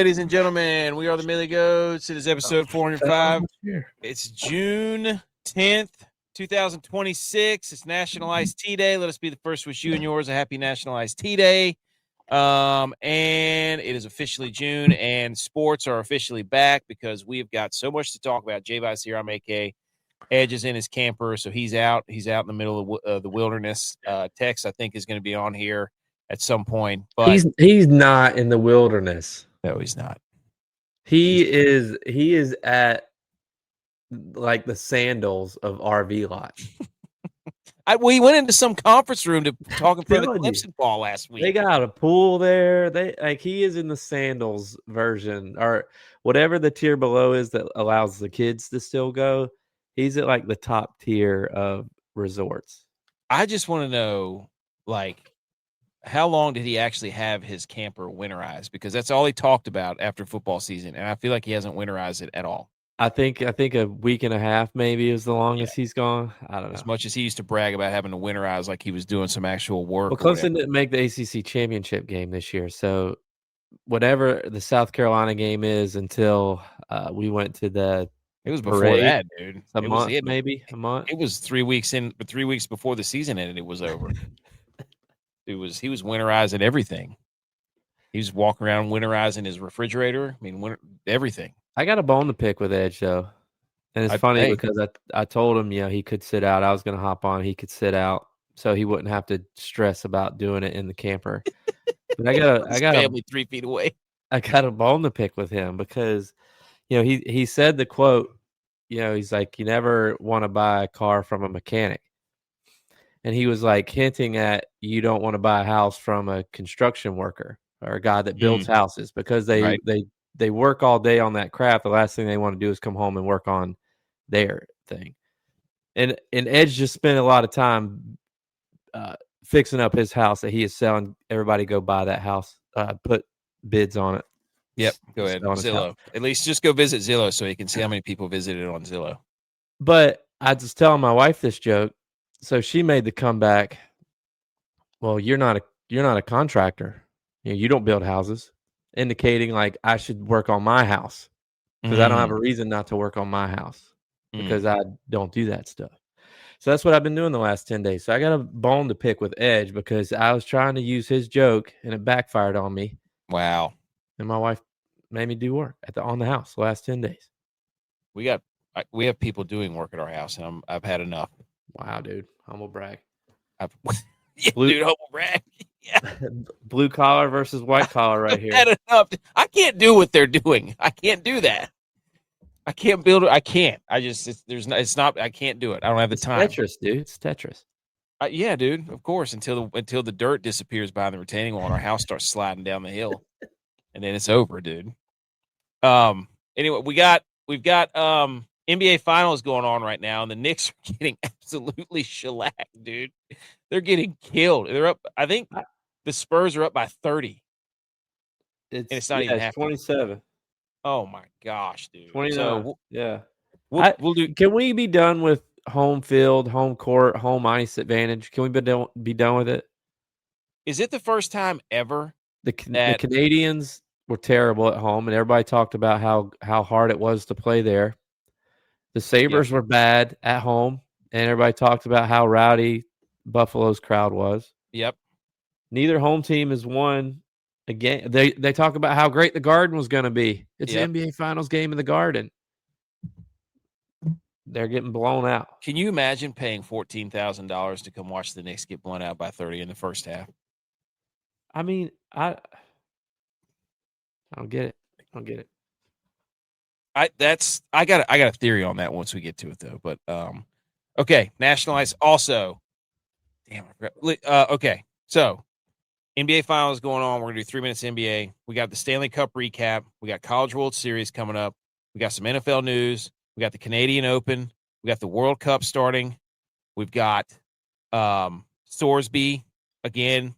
ladies and gentlemen. We are the Millie Goats. It is episode 405. It's June 10th, 2026. It's National Iced Tea Day. Let us be the first to wish you and yours a happy National Iced Tea Day. And it is officially June, and sports are officially back because we've got so much to talk about. G.U.Y.S here. I'm AK. Edge is in his camper, so he's out. He's out in the middle of the wilderness. Tex, I think, is going to be on here at some point, but he's not in the wilderness. No, he's not. He is at like the sandals of RV lot. We went into some conference room to talk in front of the Clemson ball last week. They got a pool there. He is in the sandals version or whatever the tier below is that allows the kids to still go. He's at like the top tier of resorts. I just want to know, like, how long did he actually have his camper winterized? Because that's all he talked about after football season, and I feel like he hasn't winterized it at all. I think a week and a half maybe is the longest he's gone. I don't know. As much as he used to brag about having to winterize like he was doing some actual work. Well, Clemson didn't make the ACC championship game this year, so whatever the South Carolina game is until we went to the it was before parade, that, dude. A month. It was 3 weeks in, but 3 weeks before the season ended, it was over. He was winterizing everything. He was walking around winterizing his refrigerator. I mean, everything. I got a bone to pick with Edge though, and it's funny because I told him he could sit out. I was going to hop on. He could sit out, so he wouldn't have to stress about doing it in the camper. But I got family 3 feet away. I got a bone to pick with him because he said the quote. He's like, you never want to buy a car from a mechanic. And he was like hinting at you don't want to buy a house from a construction worker or a guy that builds houses because they work all day on that craft. The last thing they want to do is come home and work on their thing. And Edge just spent a lot of time fixing up his house that he is selling. Everybody go buy that house, put bids on it. Yep, go ahead. Zillow. At least just go visit Zillow so you can see how many people visited on Zillow. But I just telling my wife this joke. So she made the comeback. Well, you're not a contractor. You don't build houses, indicating like I should work on my house because I don't have a reason not to work on my house because I don't do that stuff. So that's what I've been doing the last 10 days. So I got a bone to pick with Edge because I was trying to use his joke and it backfired on me. Wow. And my wife made me do work on the house the last 10 days. We have people doing work at our house, and I've had enough. Wow, dude. Humble brag. Dude, humble brag. Yeah. Blue collar versus white collar right here. Had enough. I can't do what they're doing. I can't do that. I can't build it. I can't. I can't do it. I don't have the time. Tetris, dude. It's Tetris. Yeah, dude. Of course. Until the dirt disappears behind the retaining wall and our house starts sliding down the hill. And then it's over, dude. Anyway, we've got NBA Finals going on right now, and the Knicks are getting absolutely shellacked, dude. They're getting killed. They're up. I think the Spurs are up by 30. It's not even half. 27. Oh my gosh, dude. 29. So we'll do. Can we be done with home field, home court, home ice advantage? Can we be done with it? Is it the first time ever the Canadians were terrible at home, and everybody talked about how hard it was to play there? The Sabres were bad at home, and everybody talked about how rowdy Buffalo's crowd was. Yep. Neither home team has won a game. They talk about how great the Garden was going to be. It's the NBA Finals game in the Garden. They're getting blown out. Can you imagine paying $14,000 to come watch the Knicks get blown out by 30 in the first half? I mean, I don't get it. I got a theory on that once we get to it though. But okay, National Ice also. Damn. Okay, so NBA Finals going on. We're gonna do 3 minutes NBA. We got the Stanley Cup recap. We got College World Series coming up. We got some NFL news. We got the Canadian Open. We got the World Cup starting. We've got Sorsby again.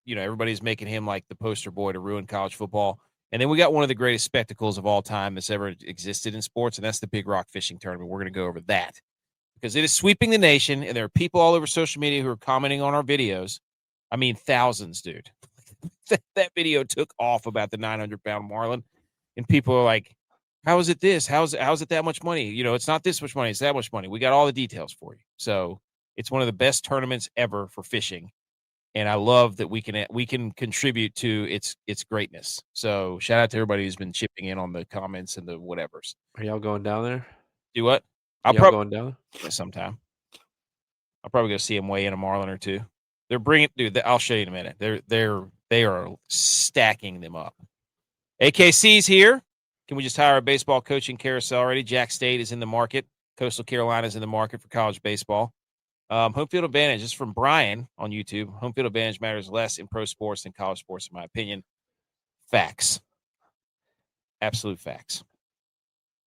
Everybody's making him like the poster boy to ruin college football. And then we got one of the greatest spectacles of all time that's ever existed in sports, and that's the Big Rock Fishing Tournament. We're going to go over that because it is sweeping the nation, and there are people all over social media who are commenting on our videos. I mean, thousands, dude. That video took off about the 900-pound marlin. and people are like, how is it this? How's it that much money? You know, it's not this much money, it's that much money. We got all the details for you. So it's one of the best tournaments ever for fishing. And I love that we can contribute to its greatness. So shout out to everybody who's been chipping in on the comments and the whatevers. Are y'all going down there? Do what? Y'all going down sometime. I'll probably go see him weigh in a marlin or two. They're bringing, dude. I'll show you in a minute. They are stacking them up. AKC's here. Can we just hire a baseball coaching carousel already? Jack State is in the market. Coastal Carolina is in the market for college baseball. Home field advantage, this is from Brian on YouTube. Home field advantage matters less in pro sports than college sports, in my opinion. Facts. Absolute facts.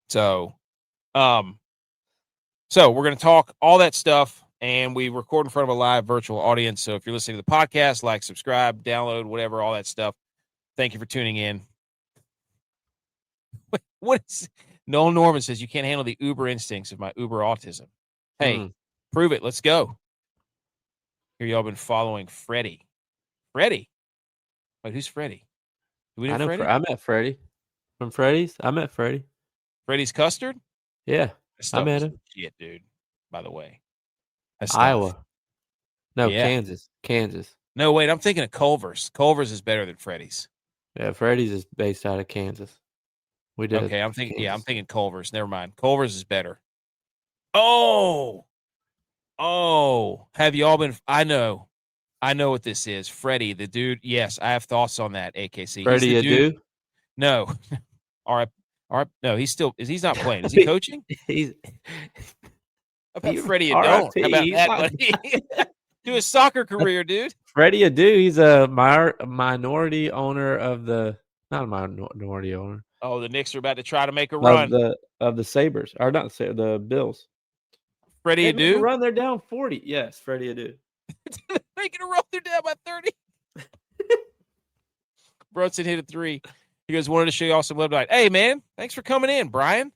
So we're going to talk all that stuff, and we record in front of a live virtual audience. So if you're listening to the podcast, like, subscribe, download, whatever, all that stuff. Thank you for tuning in. What is Noel Norman says you can't handle the uber instincts of my uber autism. Hey, prove it. Let's go. Here y'all been following Freddie. Freddie? Wait, who's Freddie? Do we know Freddie? I met Freddie from Freddy's. I met Freddie. Freddie's Custard? Yeah, I met him. Shit, dude. By the way, Iowa. No, yeah. Kansas. No, wait. I'm thinking of Culver's. Culver's is better than Freddie's. Yeah, Freddie's is based out of Kansas. We did. Okay, I'm thinking Culver's. Never mind. Culver's is better. Oh, have y'all been? I know what this is. Freddie, the dude. Yes, I have thoughts on that. AKC. Freddie Adu? No. No, he's not playing. Is he coaching? How about Freddie Adu? How about that, buddy? Do his soccer career, dude. Freddie Adu, he's a minority owner of the not a minority owner. Oh, the Knicks are about to try to make a run of the Sabres, or not the Bills. Freddie Adu? Run, they're down 40. Yes, Freddie Adu. Making a run, they're down by 30. Brunson hit a 3. He goes, wanted to show y'all some love tonight. Hey, man, thanks for coming in, Brian.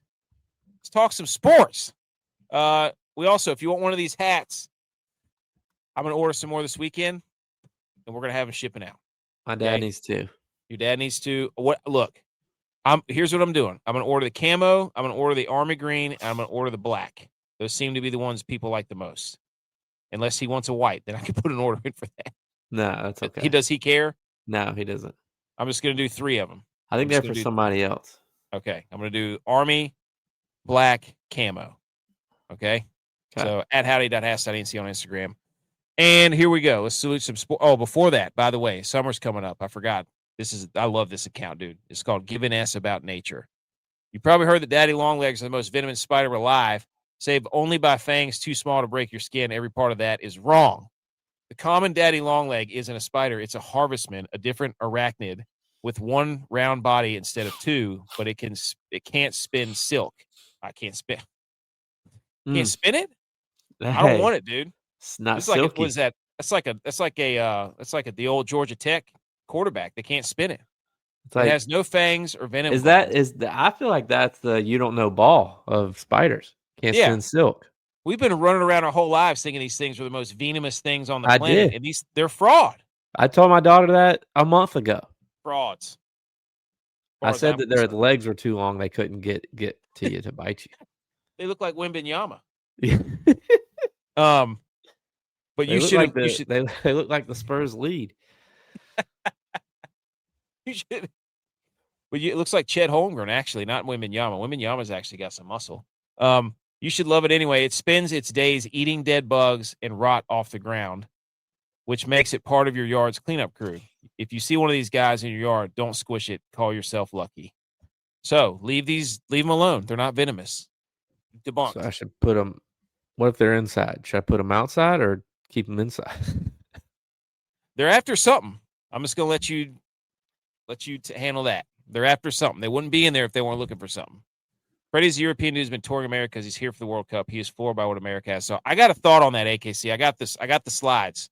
Let's talk some sports. We also, if you want one of these hats, I'm going to order some more this weekend, and we're going to have them shipping out. My dad needs to. Your dad needs to. Look, here's what I'm doing. I'm going to order the camo, I'm going to order the army green, and I'm going to order the black. Those seem to be the ones people like the most. Unless he wants a white, then I can put an order in for that. No, that's okay. Does he care? No, he doesn't. I'm just going to do 3 of them. I think they're for somebody else. Okay. I'm going to do army, black, camo. Okay. So at howdy.hashtag on Instagram. And here we go. Let's salute some sport. Oh, before that, by the way, summer's coming up. I forgot. I love this account, dude. It's called Giving S About Nature. You probably heard that daddy longlegs are the most venomous spider alive. Saved only by fangs too small to break your skin. Every part of that is wrong. The common daddy longleg isn't a spider. It's a harvestman, a different arachnid with 1 round body instead of 2, but it can't spin silk. I can't spin. Can't spin it? Hey, I don't want it, dude. It's not silky. That's like the old Georgia Tech quarterback. They can't spin it. It has no fangs or venom. I feel like that's the you don't know ball of spiders. Can't spin silk. We've been running around our whole lives thinking these things were the most venomous things on the planet. And they're fraud. I told my daughter that a month ago. Frauds. I said that their legs were too long. They couldn't get to you to bite you. They look like Wembanyama. But they look like the Spurs lead. You should. Well, it looks like Chet Holmgren, actually, not Wembanyama. Wembanyama's actually got some muscle. You should love it anyway. It spends its days eating dead bugs and rot off the ground, which makes it part of your yard's cleanup crew. If you see one of these guys in your yard, don't squish it. Call yourself lucky. So leave them alone. They're not venomous. Debunked. So I should put them. What if they're inside? Should I put them outside or keep them inside? They're after something. I'm just gonna let you handle that. They're after something. They wouldn't be in there if they weren't looking for something. Freddie's a European dude who's been touring America because he's here for the World Cup. He is floored by what America has. So I got a thought on that, AKC. I got the slides.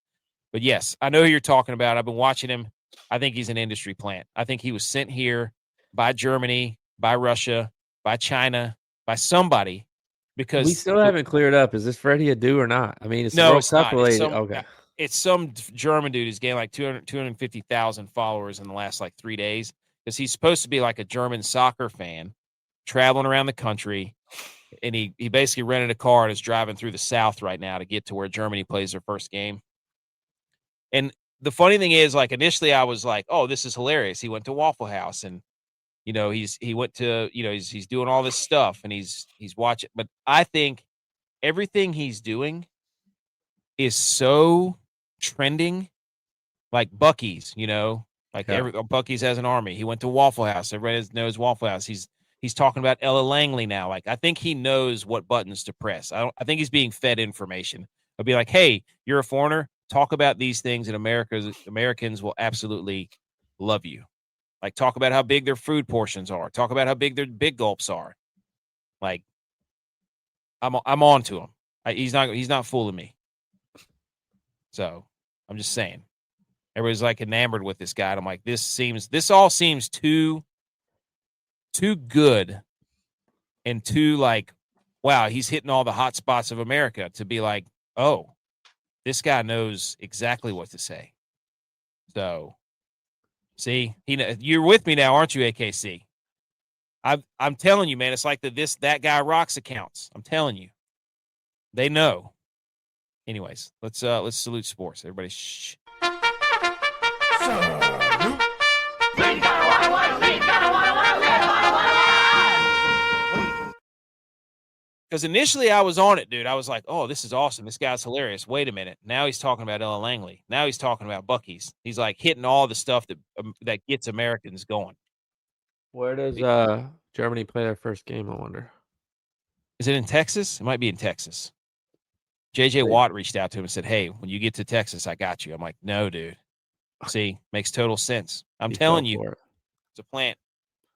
But yes, I know who you're talking about. I've been watching him. I think he's an industry plant. I think he was sent here by Germany, by Russia, by China, by somebody. Because we still haven't cleared up. Is this Freddie Adu or not? I mean, it's no, World it's Cup not. related. Okay. It's some German dude who's gained like 250,000 followers in the last like 3 days. because he's supposed to be like a German soccer fan, traveling around the country, and he basically rented a car and is driving through the South right now to get to where Germany plays their first game. And the funny thing is, like, initially I was like, oh, this is hilarious. He went to Waffle House and, he went to, he's doing all this stuff and he's watching. But I think everything he's doing is so trending, like Buc-ee's, Buc-ee's has an army. He went to Waffle House. Everybody knows Waffle House. He's talking about Ella Langley now. Like, I think he knows what buttons to press. I think he's being fed information. I'll be like, hey, you're a foreigner. Talk about these things, and Americans will absolutely love you. Like, talk about how big their food portions are. Talk about how big their big gulps are. Like, I'm on to him. He's not fooling me. So I'm just saying. Everybody's like enamored with this guy. And I'm like, this all seems too good and too like, wow, he's hitting all the hot spots of America to be like, oh, this guy knows exactly what to say. So, see, you're with me now, aren't you, AKC? I'm telling you, man, it's like that guy rocks accounts. I'm telling you, they know. Anyways, let's salute sports. Everybody, shh. Because initially I was on it, dude. I was like, oh, this is awesome. This guy's hilarious. Wait a minute. Now he's talking about Ella Langley. Now he's talking about Buc-ee's. He's like hitting all the stuff that gets Americans going. Where does Germany play their first game, I wonder? Is it in Texas? It might be in Texas. J.J. Watt reached out to him and said, hey, when you get to Texas, I got you. I'm like, no, dude. See, makes total sense. I'm telling you, it's a plant.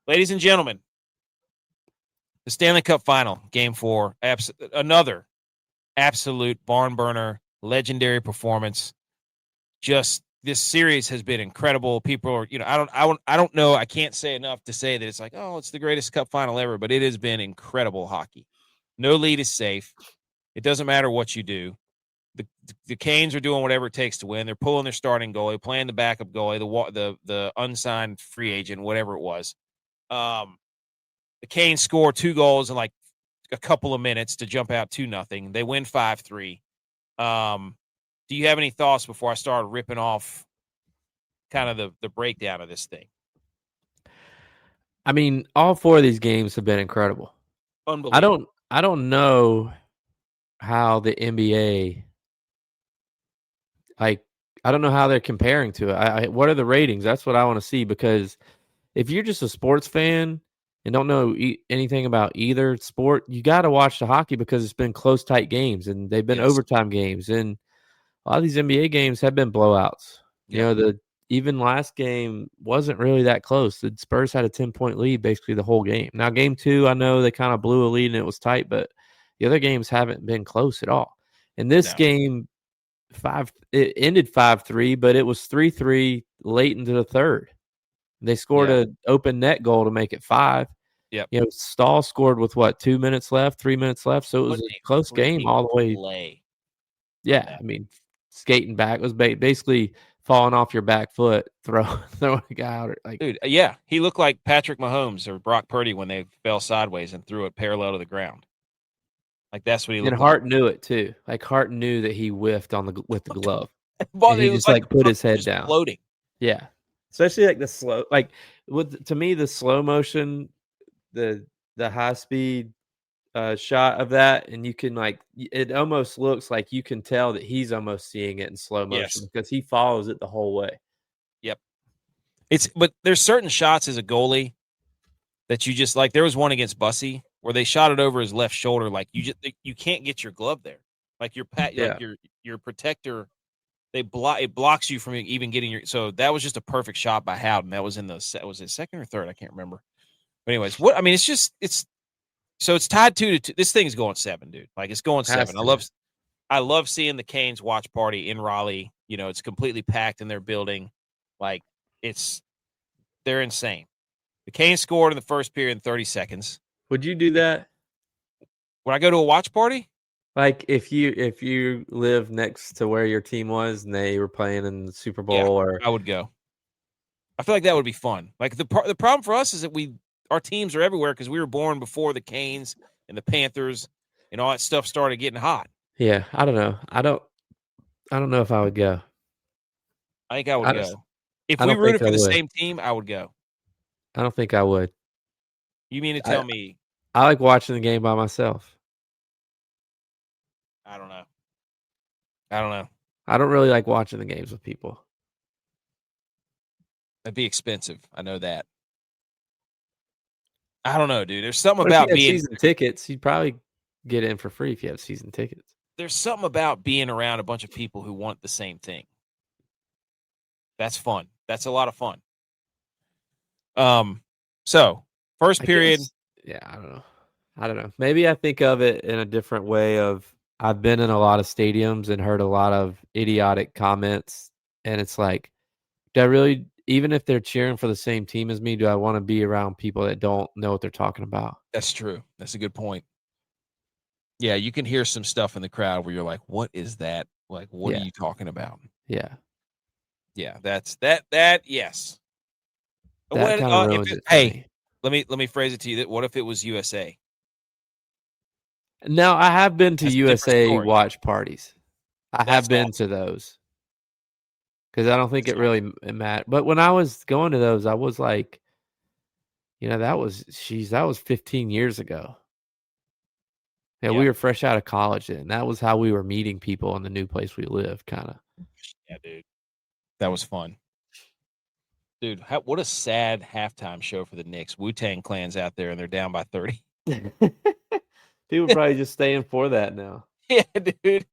Ladies and gentlemen, the Stanley Cup Final, Game 4, another absolute barn burner, legendary performance. Just this series has been incredible. People are, I don't know. I can't say enough to say that it's like, oh, it's the greatest Cup Final ever, but it has been incredible hockey. No lead is safe. It doesn't matter what you do. The Canes are doing whatever it takes to win. They're pulling their starting goalie, playing the backup goalie, the unsigned free agent, whatever it was. The Canes score 2 goals in like a couple of minutes to jump out 2-0. They win 5-3. Do you have any thoughts before I start ripping off kind of the breakdown of this thing? I mean, all 4 of these games have been incredible. Unbelievable. I don't know how the NBA, like, I don't know how they're comparing to it. What are the ratings? That's what I want to see, because if you're just a sports fan and don't know anything about either sport, you got to watch the hockey because it's been close, tight games, and they've been overtime games. And a lot of these NBA games have been blowouts. Yeah. Even last game wasn't really that close. The Spurs had a 10-point lead basically the whole game. Now, game 2, I know they kind of blew a lead and it was tight, but the other games haven't been close at all. And this game, it ended 5-3, but it was 3-3 late into the third. They scored an open net goal to make it 5. Yep. Stahl scored with 2 minutes left, 3 minutes left. So it was a close game all the way. Play. Yeah. I mean, skating back was basically falling off your back foot, throwing a guy out. Dude, yeah. He looked like Patrick Mahomes or Brock Purdy when they fell sideways and threw it parallel to the ground. Like, that's what he looked like. And Hart knew it too. Like, Hart knew that he whiffed with the glove. And he just put his head down. Floating. Yeah. Especially like the slow, to me, the slow motion, the high speed shot of that, and you can it almost looks like you can tell that he's almost seeing it in slow motion because he follows it the whole way. Yep. But there's certain shots as a goalie that you just like. There was one against Bussy where they shot it over his left shoulder. Like, you can't get your glove there. Like your protector. It blocks you from even getting your. So that was just a perfect shot by Howden. That was was it second or third? I can't remember. But anyways, it's tied 2-2. This thing's going 7, dude. Like, it's going 7. I love seeing the Canes watch party in Raleigh. It's completely packed in their building. Like, they're insane. The Canes scored in the first period in 30 seconds. Would you do that? Would I go to a watch party? Like, if you live next to where your team was and they were playing in the Super Bowl, or I would go. I feel like that would be fun. Like the problem for us is that our teams are everywhere because we were born before the Canes and the Panthers and all that stuff started getting hot. Yeah, I don't know. I don't know if I would go. I think I would go. If I we don't think rooted I for the would. same team, I would go. I don't think I would. You mean to tell me? I like watching the game by myself. I don't know. I don't know. I don't really like watching the games with people. That'd be expensive. I know that. I don't know, dude. There's something But if you about had being season tickets, you'd probably get in for free if you have season tickets. there's something about being around a bunch of people who want the same thing. That's fun. That's a lot of fun. So first period. Yeah, I don't know. Maybe I think of it in a different way of I've been in a lot of stadiums and heard a lot of idiotic comments. And it's like, do I really, even if they're cheering for the same team as me, do I want to be around people that don't know what they're talking about? That's true. That's a good point. Yeah, you can hear some stuff in the crowd where you're like, what is that? Like, what are you talking about? Yeah. Yeah, yes. That kind of ruins it for me. Let me phrase it to you. That what if it was USA? Now, I have been to That's a different USA story. watch parties. I have been to those because I don't think it really mattered. But when I was going to those, I was like, that was 15 years ago. Yeah, we were fresh out of college then. That was how we were meeting people in the new place we lived, kind of. Yeah, dude. That was fun. Dude, what a sad halftime show for the Knicks. Wu-Tang Clan's out there, and they're down by 30. People probably just staying for that now. Yeah, dude.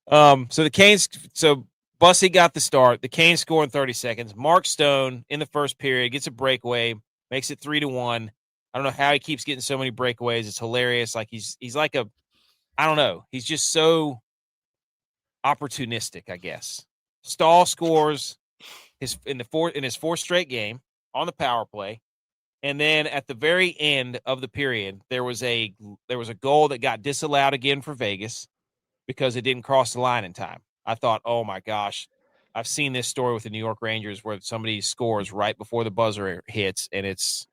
So the Canes, Bussy got the start. The Canes score in 30 seconds. Mark Stone in the first period gets a breakaway, makes it 3-1. I don't know how he keeps getting so many breakaways. It's hilarious. Like he's like I don't know. He's just so opportunistic, I guess. Stahl scores in his fourth straight game on the power play. And then at the very end of the period, there was a goal that got disallowed again for Vegas because it didn't cross the line in time. I thought, oh my gosh, I've seen this story with the New York Rangers where somebody scores right before the buzzer hits, and it's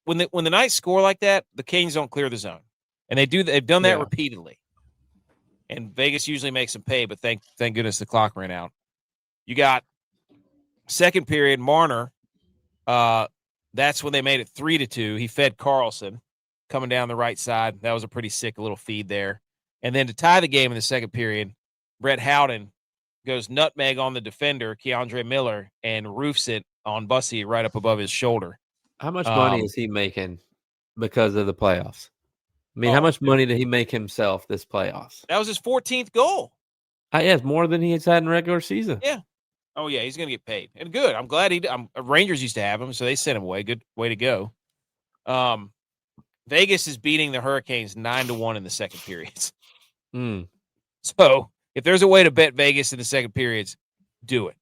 when the Knights score like that, the Kings don't clear the zone, and they've done that repeatedly, and Vegas usually makes them pay. But thank goodness the clock ran out. You got second period, Marner. That's when they made it 3-2. He fed Carlson coming down the right side. That was a pretty sick little feed there. And then to tie the game in the second period, Brett Howden goes nutmeg on the defender, Keandre Miller, and roofs it on Bussy right up above his shoulder. How much money is he making because of the playoffs? I mean, how much money did he make himself this playoffs? That was his 14th goal. It's more than he has had in regular season. Yeah. Oh, yeah, he's going to get paid. And good. I'm glad Rangers used to have him, so they sent him away. Good way to go. Vegas is beating the Hurricanes 9-1 in the second periods. So if there's a way to bet Vegas in the second periods, do it.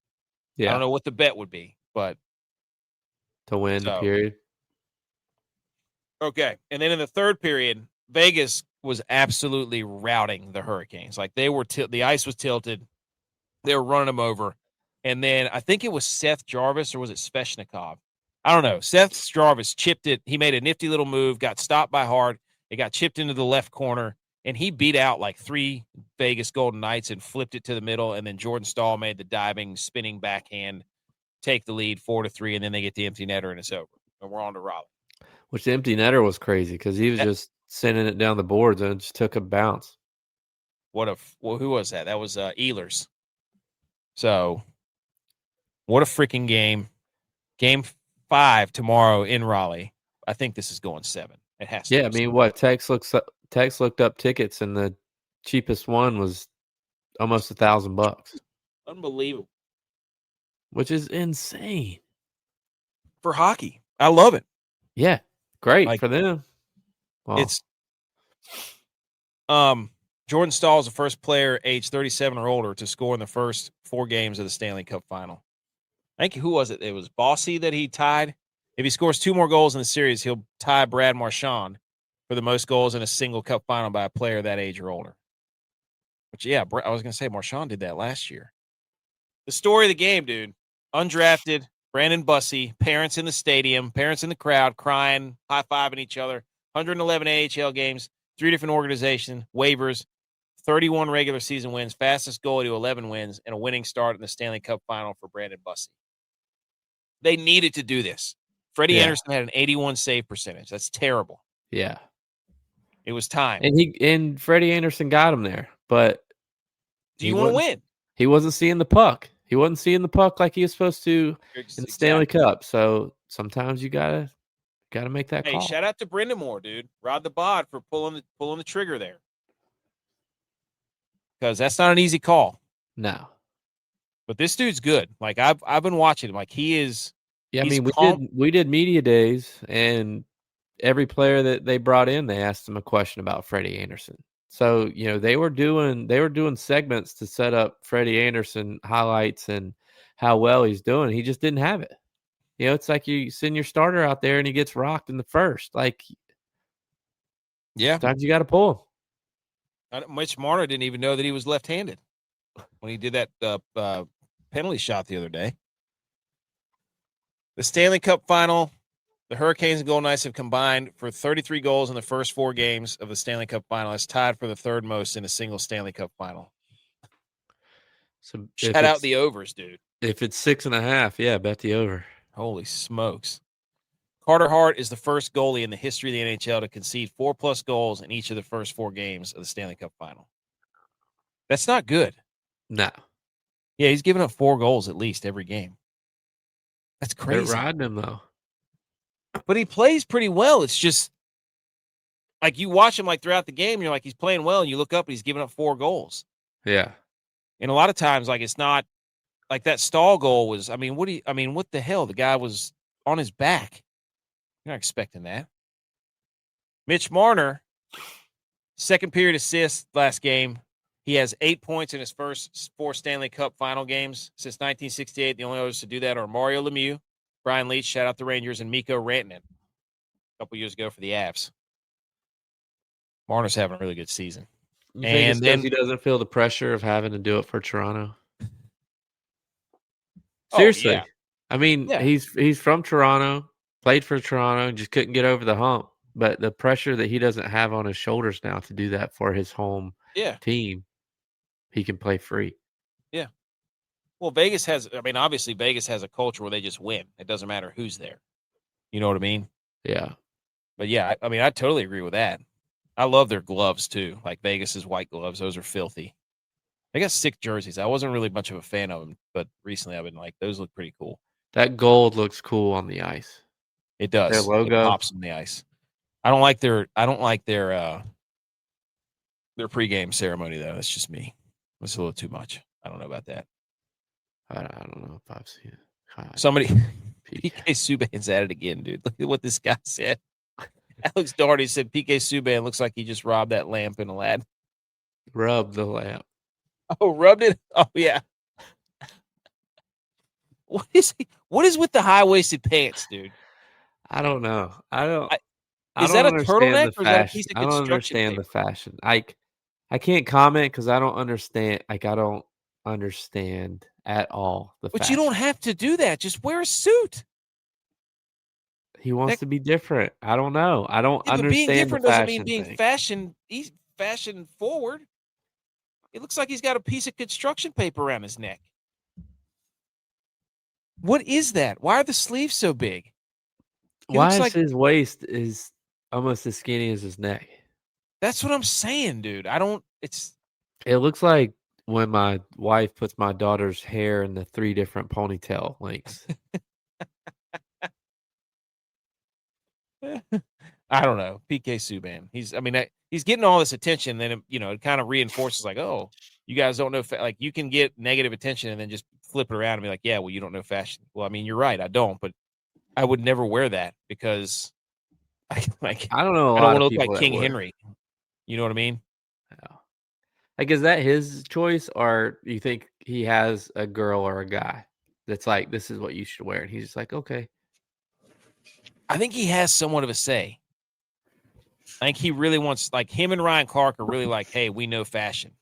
Yeah. I don't know what the bet would be, but to win the period. Okay. And then in the third period, Vegas was absolutely routing the Hurricanes. Like they were the ice was tilted. They were running them over. And then I think it was Seth Jarvis or was it Svechnikov? I don't know. Seth Jarvis chipped it. He made a nifty little move, got stopped by Hart. It got chipped into the left corner, and he beat out like 3 Vegas Golden Knights and flipped it to the middle. And then Jordan Stahl made the diving, spinning backhand, take the lead 4-3, and then they get the empty netter, and it's over. And we're on to Raleigh. Which the empty netter was crazy because he was just sending it down the boards and it just took a bounce. Who was that? That was Ehlers. So, what a freaking game. Game 5 tomorrow in Raleigh. I think this is going 7. It has to. Yeah, I mean, what? Tex looked up tickets, and the cheapest one was almost $1,000. Unbelievable. Which is insane. For hockey. I love it. Yeah. Great for them. Wow. It's Jordan Stahl is the first player age 37 or older to score in the first 4 games of the Stanley Cup final. I think who was it? It was Bossy that he tied. If he scores 2 more goals in the series, he'll tie Brad Marchand for the most goals in a single Cup final by a player that age or older. Which, I was going to say Marchand did that last year. The story of the game, dude. undrafted, Brandon Bussey, parents in the stadium, parents in the crowd, crying, high-fiving each other, 111 AHL games, 3 different organizations, waivers, 31 regular season wins, fastest goalie to 11 wins, and a winning start in the Stanley Cup final for Brandon Bussey. They needed to do this. Freddie Anderson had an 81 save percentage. That's terrible. Yeah. It was time. And Freddie Anderson got him there, but do you want to win? He wasn't seeing the puck. He wasn't seeing the puck like he was supposed to in the Stanley Cup. So sometimes you gotta make that call. Hey, shout out to Brindamore, dude. Rod the Bod for pulling the trigger there. Because that's not an easy call. No. But this dude's good. Like I've been watching him. Like he is. Yeah, I mean we did media days, and every player that they brought in, they asked him a question about Freddie Anderson. So, they were doing segments to set up Freddie Anderson highlights and how well he's doing. He just didn't have it. It's like you send your starter out there and he gets rocked in the first. Like, sometimes you got to pull him. Mitch Marner didn't even know that he was left-handed when he did that penalty shot the other day. The Stanley Cup final. The Hurricanes and Golden Knights have combined for 33 goals in the first 4 games of the Stanley Cup final. That's tied for the 3rd most in a single Stanley Cup final. So shout out the overs, dude. If it's 6.5, bet the over. Holy smokes. Carter Hart is the first goalie in the history of the NHL to concede 4+ goals in each of the first 4 games of the Stanley Cup final. That's not good. No. Yeah, he's giving up 4 goals at least every game. That's crazy. They're riding him, though. But he plays pretty well. It's just like you watch him like throughout the game, and you're like, he's playing well, and you look up and he's giving up 4 goals. Yeah. And a lot of times, like, it's not like that Stahl goal was, what the hell? The guy was on his back. You're not expecting that. Mitch Marner, second period assist last game. He has 8 points in his first 4 Stanley Cup final games since 1968. The only others to do that are Mario Lemieux, Brian Leetch, shout out the Rangers, and Mikko Rantanen a couple years ago for the Avs. Marner's having a really good season. You think it's because he doesn't feel the pressure of having to do it for Toronto? Seriously. Oh, yeah. He's from Toronto, played for Toronto, just couldn't get over the hump. But the pressure that he doesn't have on his shoulders now to do that for his home team, he can play free. Yeah. Well, Vegas has a culture where they just win. It doesn't matter who's there. You know what I mean? Yeah. But yeah, I totally agree with that. I love their gloves too. Like Vegas's white gloves. Those are filthy. They got sick jerseys. I wasn't really much of a fan of them, but recently I've been like, those look pretty cool. That gold looks cool on the ice. It does. Their logo it pops on the ice. I don't like their pregame ceremony though. That's just me. It's a little too much. I don't know about that. I don't know if I've seen it. Somebody, PK Subban's at it again, dude. Look at what this guy said. Alex Doherty said PK Subban looks like he just robbed that lamp in Aladdin. Rubbed the lamp. Oh, rubbed it? Oh, yeah. What is with the high-waisted pants, dude? I don't know. Is that a turtleneck or is that a piece of construction I don't understand paper? the fashion. I can't comment because I don't understand. I don't understand at all the fashion. But you don't have to do that. Just wear a suit. He wants to be different. I don't know. I don't understand. Being different doesn't mean being fashion forward. It looks like he's got a piece of construction paper around his neck. What is that? Why are the sleeves so big? Why is his waist is almost as skinny as his neck? That's what I'm saying, dude. It looks like when my wife puts my daughter's hair in the 3 different ponytail lengths. I don't know. PK Subban. He's getting all this attention. Then, it kind of reinforces like, oh, you guys don't know. Like you can get negative attention and then just flip it around and be like, yeah, well, you don't know fashion. Well, you're right. I don't, but I would never wear that because I don't know. I don't want to look like King Henry. You know what I mean? Yeah. Like, is that his choice, or you think he has a girl or a guy that's like, this is what you should wear, and he's just like, okay. I think he has somewhat of a say. I think he really wants, like him and Ryan Clark are really like, hey, we know fashion.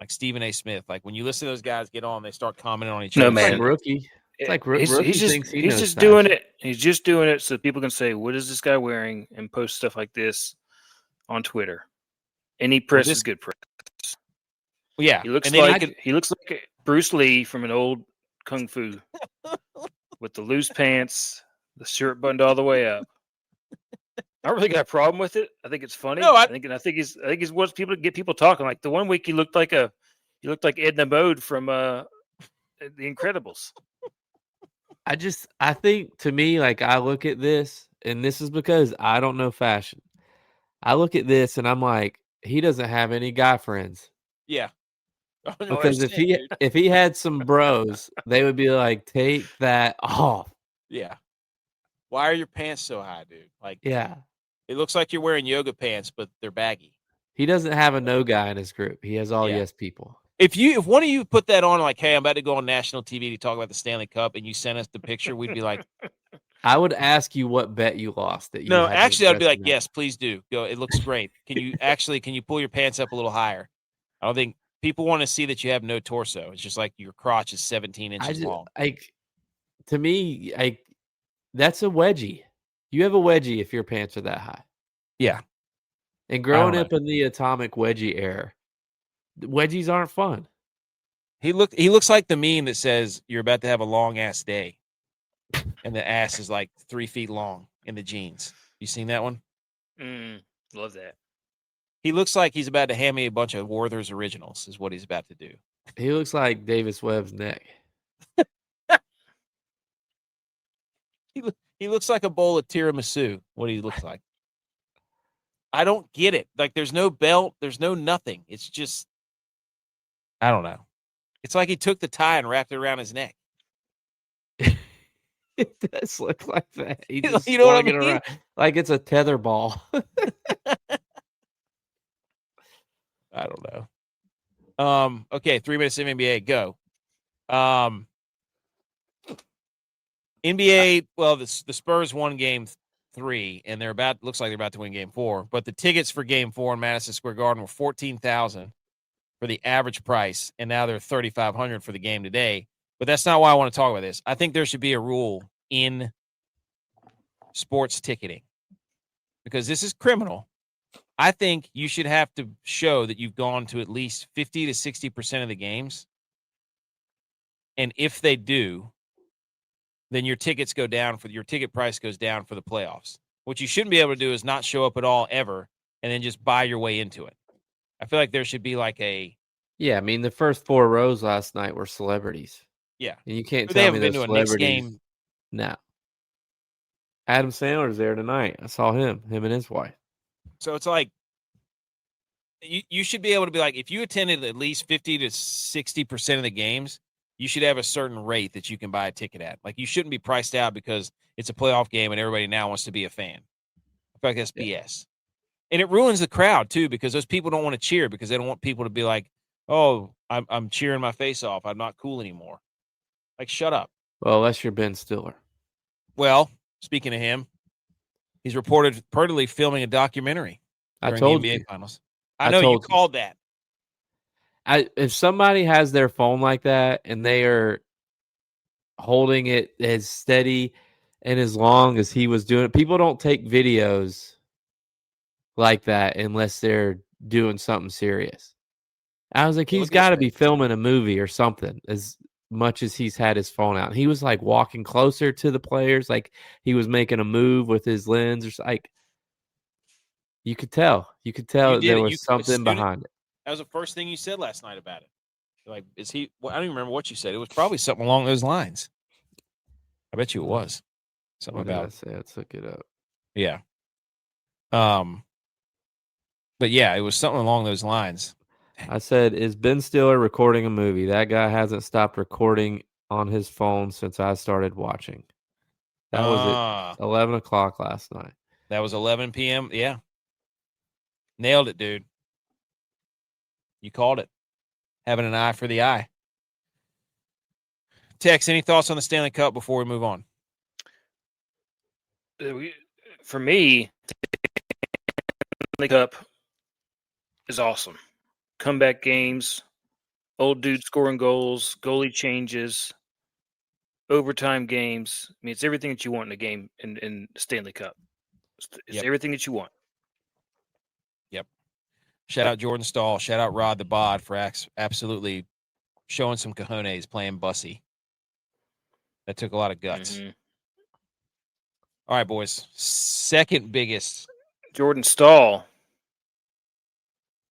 Like Stephen A. Smith. Like when you listen to those guys get on, they start commenting on each other. No, man. Rookie. It's like Rookie thinks he knows just fashion. doing it. He's just doing it so people can say, "What is this guy wearing?" and post stuff like this on Twitter. Any press is good press. Well, yeah, he looks like Bruce Lee from an old kung fu with the loose pants, the shirt buttoned all the way up. I don't really got a problem with it. I think it's funny. No, I think he's wants people to get people talking. Like the one week he looked like Edna Mode from The Incredibles. I think, to me, like, I look at this, and this is because I don't know fashion. I look at this and I'm like, he doesn't have any guy friends. Yeah. Because if he had some bros, they would be like, take that off. Yeah. Why are your pants so high, dude? Like, yeah. It looks like you're wearing yoga pants, but they're baggy. He doesn't have a no guy in his group. He has all yes people. If one of you put that on, like, hey, I'm about to go on national TV to talk about the Stanley Cup, and you sent us the picture, we'd be like, I would ask you what bet you lost. That you no, actually, I'd be like, that. yes, please do. Go. It looks great. Can you pull your pants up a little higher? I don't think people want to see that you have no torso. It's just like your crotch is 17 inches long. To me, that's a wedgie. You have a wedgie if your pants are that high. Yeah. And growing up in the atomic wedgie era, wedgies aren't fun. He looks like the meme that says you're about to have a long ass day, and the ass is like 3 feet long in the jeans. You seen that one? Love that. He looks like he's about to hand me a bunch of Werther's Originals. Is what he's about to do. He looks like Davis Webb's neck. He looks like a bowl of tiramisu. What he looks like. I don't get it. Like, there's no belt. There's no nothing. It's just, I don't know. It's like he took the tie and wrapped it around his neck. It does look like that. He just you know what I mean? Around like it's a tether ball. I don't know. Okay, 3 minutes of NBA. Go. NBA. Well, the Spurs won game 3, and looks like they're about to win game 4. But the tickets for game 4 in Madison Square Garden were $14,000 for the average price, and now they're $3,500 for the game today. But that's not why I want to talk about this. I think there should be a rule in sports ticketing because this is criminal. I think you should have to show that you've gone to at least 50 to 60% of the games. And if they do, then your ticket price goes down for the playoffs. What you shouldn't be able to do is not show up at all ever and then just buy your way into it. I feel like there should be like a... Yeah, I mean, the first 4 rows last night were celebrities. Yeah. And you can't tell me those to celebrities. A Knicks game. No. Adam Sandler's there tonight. I saw him and his wife. So it's like, you should be able to be like, if you attended at least 50 to 60% of the games, you should have a certain rate that you can buy a ticket at. Like, you shouldn't be priced out because it's a playoff game and everybody now wants to be a fan. I feel like that's BS. And it ruins the crowd, too, because those people don't want to cheer because they don't want people to be like, oh, I'm cheering my face off. I'm not cool anymore. Like, shut up. Well, unless you're Ben Stiller. Well, speaking of him, he's reportedly filming a documentary during the NBA Finals. I know you called that. If somebody has their phone like that and they are holding it as steady and as long as he was doing it, people don't take videos like that unless they're doing something serious. I was like, he's got to be filming a movie or something as much as he's had his phone out. He was like walking closer to the players, like he was making a move with his lens or like. You could tell there was something behind it. That was the first thing you said last night about it. Like, is he? Well, I don't even remember what you said. It was probably something along those lines. I bet you it was something what about. Did I say? Let's look it up. Yeah. But yeah, it was something along those lines. I said, "Is Ben Stiller recording a movie? That guy hasn't stopped recording on his phone since I started watching." That was at 11 o'clock last night. That was 11 p.m. Yeah. Nailed it, dude. You called it. Having an eye for the eye. Tex, any thoughts on the Stanley Cup before we move on? For me, Stanley Cup is awesome. Comeback games, old dude scoring goals, goalie changes. overtime games. I mean, it's everything that you want in a game in the Stanley Cup. It's everything that you want. Yep. Shout out Jordan Stahl. Shout out Rod the Bod for absolutely showing some cojones playing Bussy. That took a lot of guts. Mm-hmm. All right, boys. Second biggest. Jordan Stahl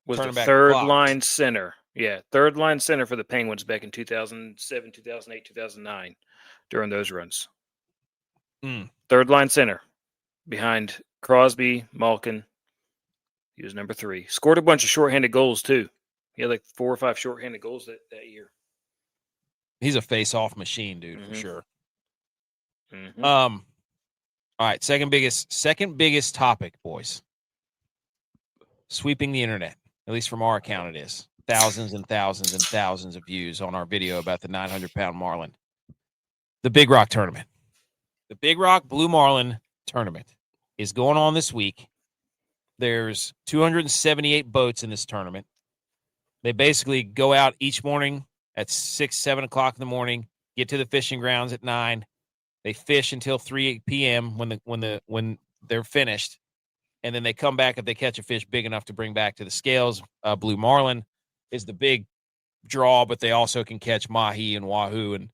was Turning the back third clocks. line center. Yeah, third line center for the Penguins back in 2007, 2008, 2009 during those runs. Third line center behind Crosby, Malkin. He was number 3. Scored a bunch of shorthanded goals, too. He had like 4 or 5 shorthanded goals that year. He's a face-off machine, dude, for sure. Mm-hmm. All right, second biggest topic, boys. Sweeping the internet, at least from our account it is. Thousands and thousands and thousands of views on our video about the 900-pound marlin. The Big Rock tournament. The Big Rock Blue Marlin tournament is going on this week. There's 278 boats in this tournament. They basically go out each morning at 6, 7 o'clock in the morning, get to the fishing grounds at 9. They fish until 3 p.m. when they're finished, and then they come back if they catch a fish big enough to bring back to the scales. Blue Marlin is the big draw, but they also can catch mahi and wahoo and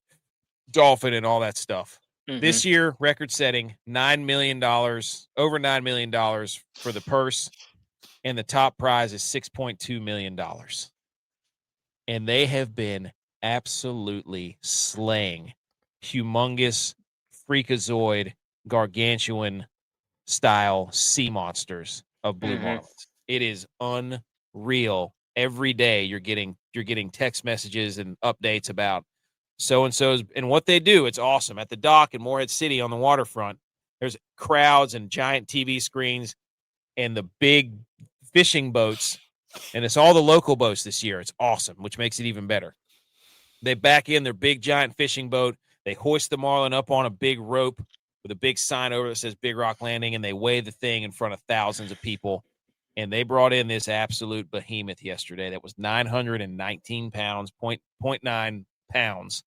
dolphin and all that stuff. Mm-hmm. This year, record-setting, $9 million, over $9 million for the purse, and the top prize is $6.2 million. And they have been absolutely slaying humongous, freakazoid, gargantuan style sea monsters of blue marlins. It is unreal. Every day you're getting text messages and updates about so-and-so's and what they do. It's awesome. At the dock in Morehead City on the waterfront, there's crowds and giant TV screens and the big fishing boats, and it's all the local boats this year. It's awesome, which makes it even better. They back in their big giant fishing boat. They hoist the marlin up on a big rope with a big sign over that says Big Rock Landing, and they weigh the thing in front of thousands of people. And they brought in this absolute behemoth yesterday that was 919 pounds, 0.9 pounds,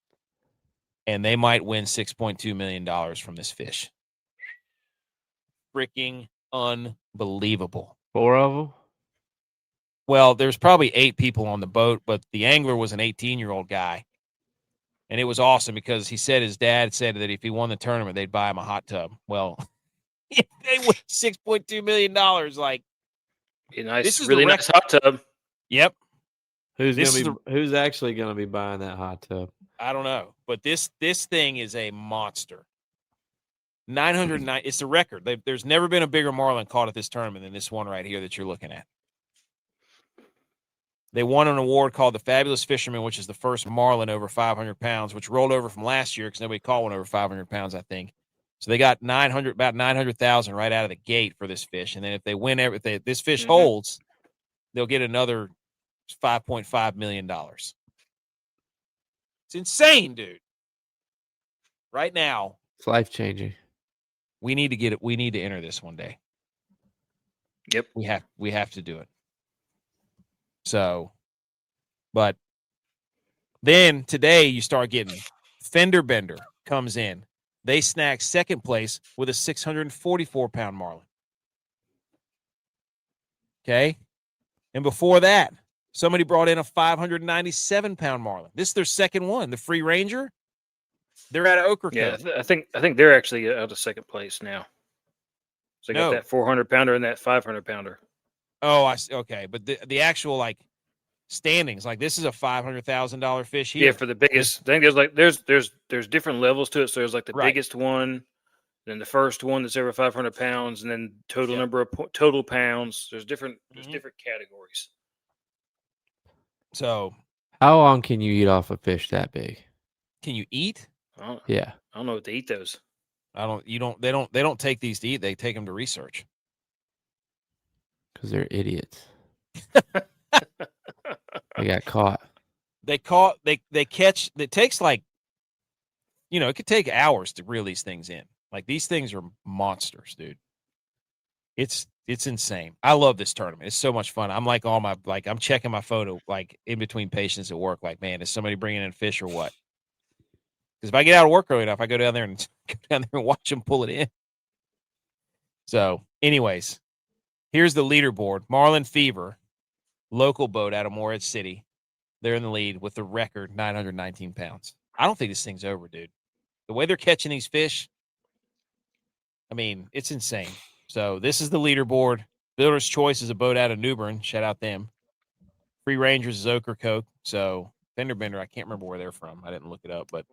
and they might win $6.2 million from this fish. Freaking unbelievable. 4 of them? Well, there's probably 8 people on the boat, but the angler was an 18-year-old guy. And it was awesome because he said his dad said that if he won the tournament, they'd buy him a hot tub. Well, if they win $6.2 million, like, this is really nice hot tub. Yep. Who's actually going to be buying that hot tub? I don't know, but this thing is a monster. 909. It's a record. There's never been a bigger marlin caught at this tournament than this one right here that you're looking at. They won an award called the Fabulous Fisherman, which is the first marlin over 500 pounds, which rolled over from last year because nobody caught one over 500 pounds, I think. So they got about 900,000 right out of the gate for this fish, and then if they win this fish holds, they'll get another $5.5 million. It's insane, dude. Right now, it's life changing. We need to get it. We need to enter this one day. Yep, we have to do it. So, but then today you start getting Fender Bender comes in. They snag second place with a 644-pound marlin. Okay. And before that, somebody brought in a 597-pound marlin. This is their second one. The Free Ranger. They're out of Ochre Cove. Yeah, I think they're actually out of second place now. So they got that 400-pounder and that 500-pounder. Oh, I see. Okay, but the actual like standings, like this is a $500,000 fish here. Yeah, for the biggest. I think there's different levels to it. So there's like the biggest one, then the first one that's over 500 pounds, and then total number of total pounds. There's different categories. So, how long can you eat off a fish that big? Can you eat? Yeah, I don't know what to eat those. They don't take these to eat. They take them to research. Because they're idiots. They got caught. They catch. It takes like, it could take hours to reel these things in. Like these things are monsters, dude. It's insane. I love this tournament. It's so much fun. I'm like I'm checking my photo like in between patients at work. Like, man, is somebody bringing in fish or what? Because if I get out of work early enough, I go down there and watch them pull it in. So, anyways, here's the leaderboard. Marlin Fever, local boat out of Morehead City. They're in the lead with the record 919 pounds. I don't think this thing's over, dude. The way they're catching these fish, I mean, it's insane. So this is the leaderboard. Builder's Choice is a boat out of New Bern. Shout out them. Free Rangers is Ocracoke. So Fender Bender, I can't remember where they're from. I didn't look it up. But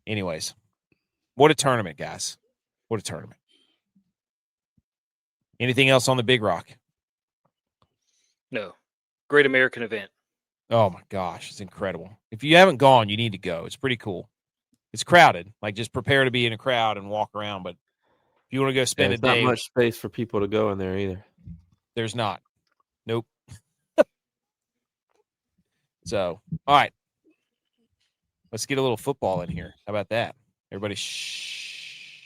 anyways, what a tournament, guys. What a tournament. Anything else on the Big Rock? No. Great American event. Oh, my gosh. It's incredible. If you haven't gone, you need to go. It's pretty cool. It's crowded. Like, just prepare to be in a crowd and walk around. But if you want to go spend a day. Not much space for people to go in there either. There's not. Nope. So, all right. Let's get a little football in here. How about that? Everybody shh.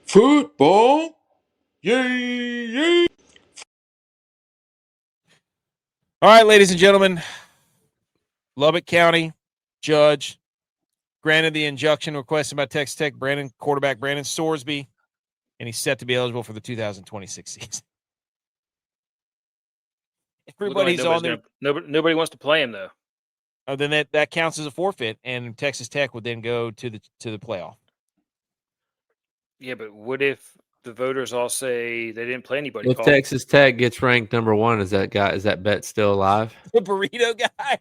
Football. Yay, yay. All right, ladies and gentlemen. Lubbock County judge granted the injunction requested by Texas Tech quarterback Brandon Sorsby, and he's set to be eligible for the 2026 season. Everybody's on there. Nobody wants to play him, though. Oh, then that counts as a forfeit, and Texas Tech would then go to the playoff. Yeah, but what if the voters all say they didn't play anybody? If Texas Tech gets ranked number 1, is that bet still alive? The burrito guy.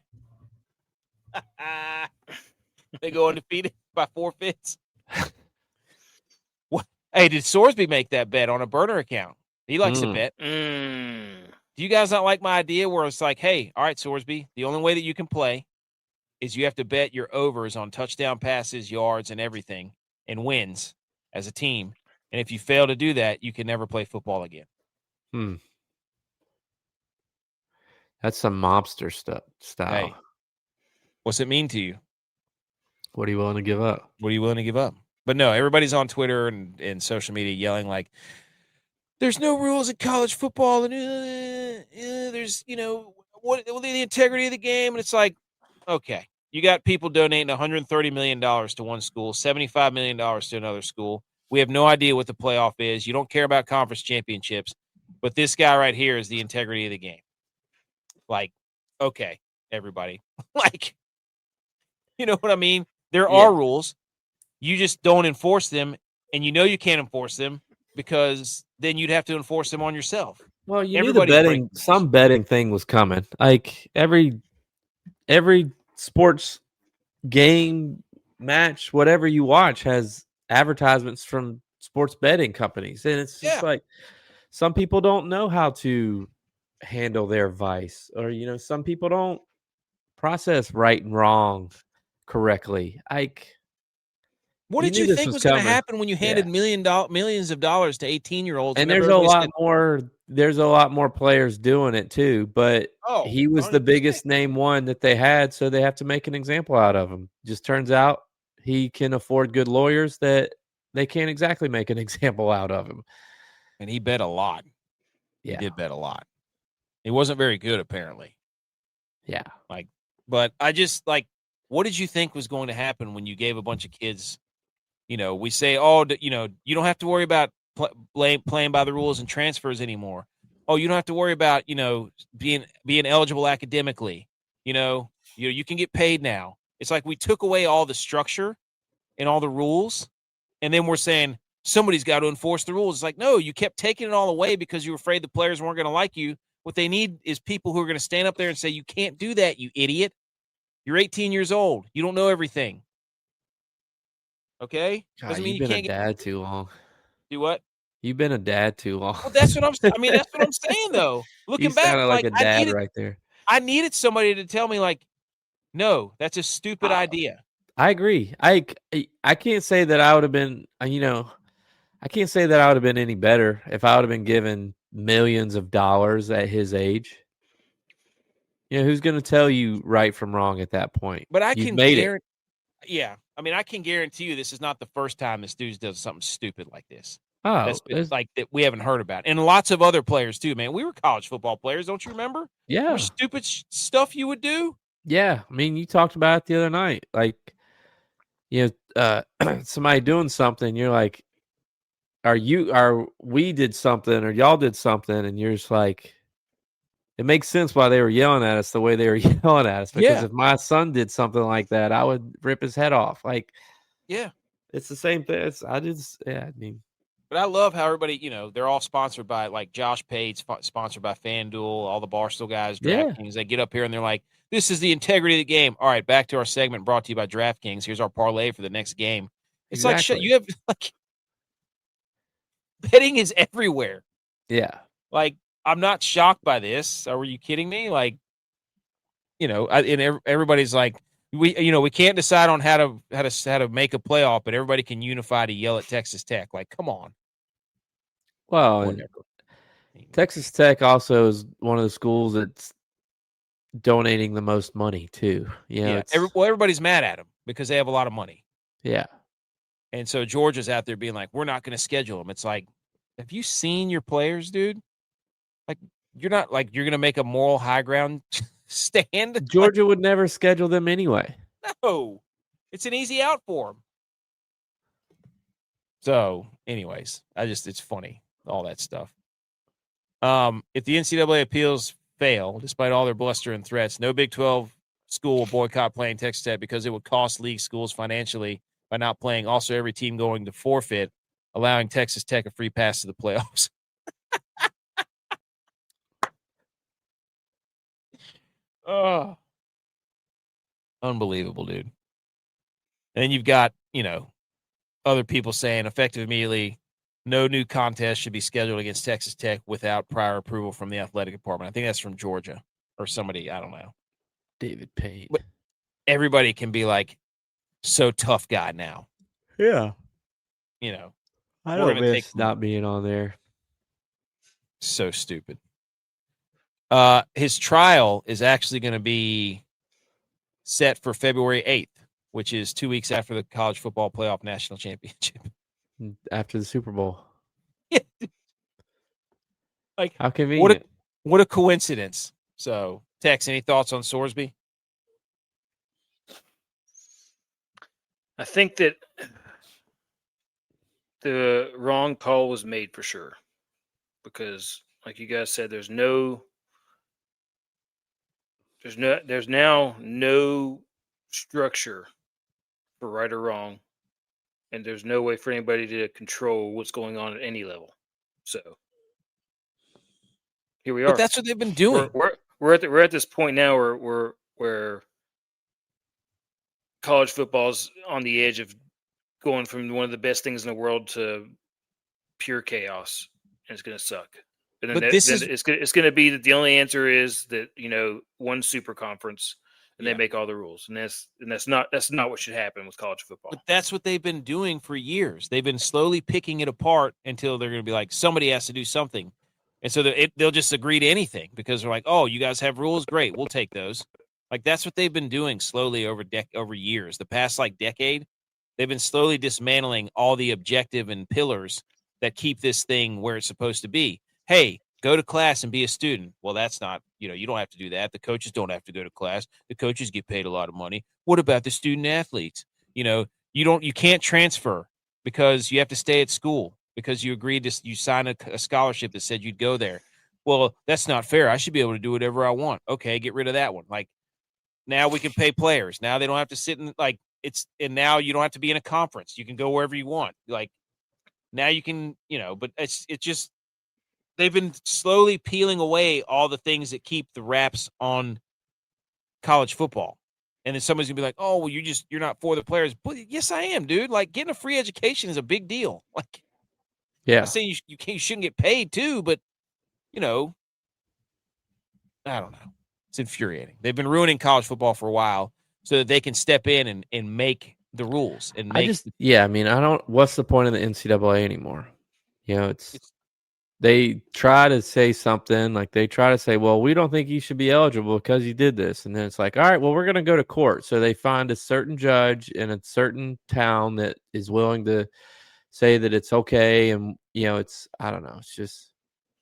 They go undefeated by forfeits. What? Hey, did Sorsby make that bet on a burner account? He likes to bet. Do you guys not like my idea where it's like, hey, all right, Sorsby, the only way that you can play is you have to bet your overs on touchdown passes, yards, and everything, and wins as a team. And if you fail to do that, you can never play football again. That's some mobster style. Hey, what's it mean to you? What are you willing to give up? What are you willing to give up? But no, everybody's on Twitter and social media yelling like, there's no rules in college football, and there's, what the integrity of the game. And it's like, okay, you got people donating $130 million to one school, $75 million to another school. We have no idea what the playoff is. You don't care about conference championships, but this guy right here is the integrity of the game. Like, okay, everybody, like, you know what I mean? There are rules. You just don't enforce them, and you can't enforce them because then you'd have to enforce them on yourself. Well, you knew some betting thing was coming. Like every sports game, match, whatever you watch has advertisements from sports betting companies. And it's just like some people don't know how to handle their vice, or some people don't process right and wrong correctly. What did you think was going to happen when you handed millions of dollars to 18-year-olds? And there's a lot more players doing it too, but he was 100%. The biggest name one that they had, so they have to make an example out of him. Just turns out he can afford good lawyers that they can't exactly make an example out of him. And he bet a lot. Yeah. He did bet a lot. He wasn't very good, apparently. Yeah. But I just what did you think was going to happen when you gave a bunch of kids, we say, you don't have to worry about playing by the rules and transfers anymore. Oh, you don't have to worry about, being eligible academically. You can get paid now. It's like we took away all the structure and all the rules, and then we're saying somebody's got to enforce the rules. It's like, no, you kept taking it all away because you were afraid the players weren't going to like you. What they need is people who are going to stand up there and say, you can't do that, you idiot. You're 18 years old. You don't know everything. Okay? God, doesn't mean you've been a dad too long. Do what? You've been a dad too long. Well, that's what I'm saying, though. Looking back, sounded like a dad right there. I needed somebody to tell me, no, that's a stupid idea. I agree. I can't say that I would have been, I can't say that I would have been any better if I would have been given millions of dollars at his age. Who's going to tell you right from wrong at that point? But I can guarantee. Yeah, I can guarantee you this is not the first time this dude does something stupid like this. Oh, that's that we haven't heard about, and lots of other players too. Man, we were college football players, don't you remember? Yeah, stupid stuff you would do. Yeah, you talked about it the other night. somebody doing something, you're like, we did something or y'all did something, and you're just like, it makes sense why they were yelling at us the way they were yelling at us. Because if my son did something like that, I would rip his head off. Like, yeah, it's the same thing. But I love how everybody, they're all sponsored by, like, Josh Pate, sponsored by FanDuel, all the Barstool guys, DraftKings. They get up here and they're like, this is the integrity of the game. All right, back to our segment brought to you by DraftKings. Here's our parlay for the next game. It's like shit. You have, like, betting is everywhere. Yeah. Like, I'm not shocked by this. Are you kidding me? Like, and everybody's like, we can't decide on how to make a playoff, but everybody can unify to yell at Texas Tech. Like, come on. Well, Texas Tech also is one of the schools that's donating the most money too. Everybody's mad at them because they have a lot of money. Yeah. And so Georgia's out there being like, we're not going to schedule them. It's like, have you seen your players, dude? Like, you're not like you're going to make a moral high ground stand. Georgia would never schedule them anyway. No, it's an easy out for them. So, anyways, it's funny, all that stuff. If the NCAA appeals fail, despite all their bluster and threats, no Big 12 school will boycott playing Texas Tech because it would cost league schools financially by not playing. Also, every team going to forfeit, allowing Texas Tech a free pass to the playoffs. Oh, unbelievable, dude. And then you've got, other people saying effective immediately, no new contest should be scheduled against Texas Tech without prior approval from the athletic department. I think that's from Georgia or somebody. I don't know. David Payne. But everybody can be like, so tough guy now. Yeah. I don't miss not being on there. So stupid. His trial is actually going to be set for February 8th, which is 2 weeks after the college football playoff national championship. After the Super Bowl. Yeah. Like, how convenient. What a coincidence. So, Tex, any thoughts on Sorsby? I think that the wrong call was made for sure. Because, like you guys said, there's now no structure for right or wrong, and there's no way for anybody to control what's going on at any level. So here we are. But that's what they've been doing. We're at this point now where college football's on the edge of going from one of the best things in the world to pure chaos, and it's going to suck. And then it's going to be that the only answer is that one super conference and they make all the rules, and that's not what should happen with college football. But that's what they've been doing for years. They've been slowly picking it apart until they're going to be like, somebody has to do something, and so they'll just agree to anything because they're like, oh, you guys have rules, great, we'll take those. Like, that's what they've been doing slowly over years. The past decade, they've been slowly dismantling all the objective and pillars that keep this thing where it's supposed to be. Hey, go to class and be a student. Well, that's not, you don't have to do that. The coaches don't have to go to class. The coaches get paid a lot of money. What about the student athletes? You can't transfer because you have to stay at school because you signed a scholarship that said you'd go there. Well, that's not fair. I should be able to do whatever I want. Okay, get rid of that one. Like, now we can pay players. Now they don't have to sit in and now you don't have to be in a conference. You can go wherever you want. Like, now you can, but it's just, they've been slowly peeling away all the things that keep the wraps on college football. And then somebody's gonna be like, oh, well, you're not for the players. But yes, I am, dude. Like, getting a free education is a big deal. Like, yeah, I'm saying you shouldn't get paid too, but I don't know. It's infuriating. They've been ruining college football for a while so that they can step in and make the rules and make. What's the point of the NCAA anymore? They try to say something, like they try to say, well, we don't think you should be eligible because you did this. And then it's like, all right, well, we're going to go to court. So they find a certain judge in a certain town that is willing to say that it's okay. And, I don't know. It's just,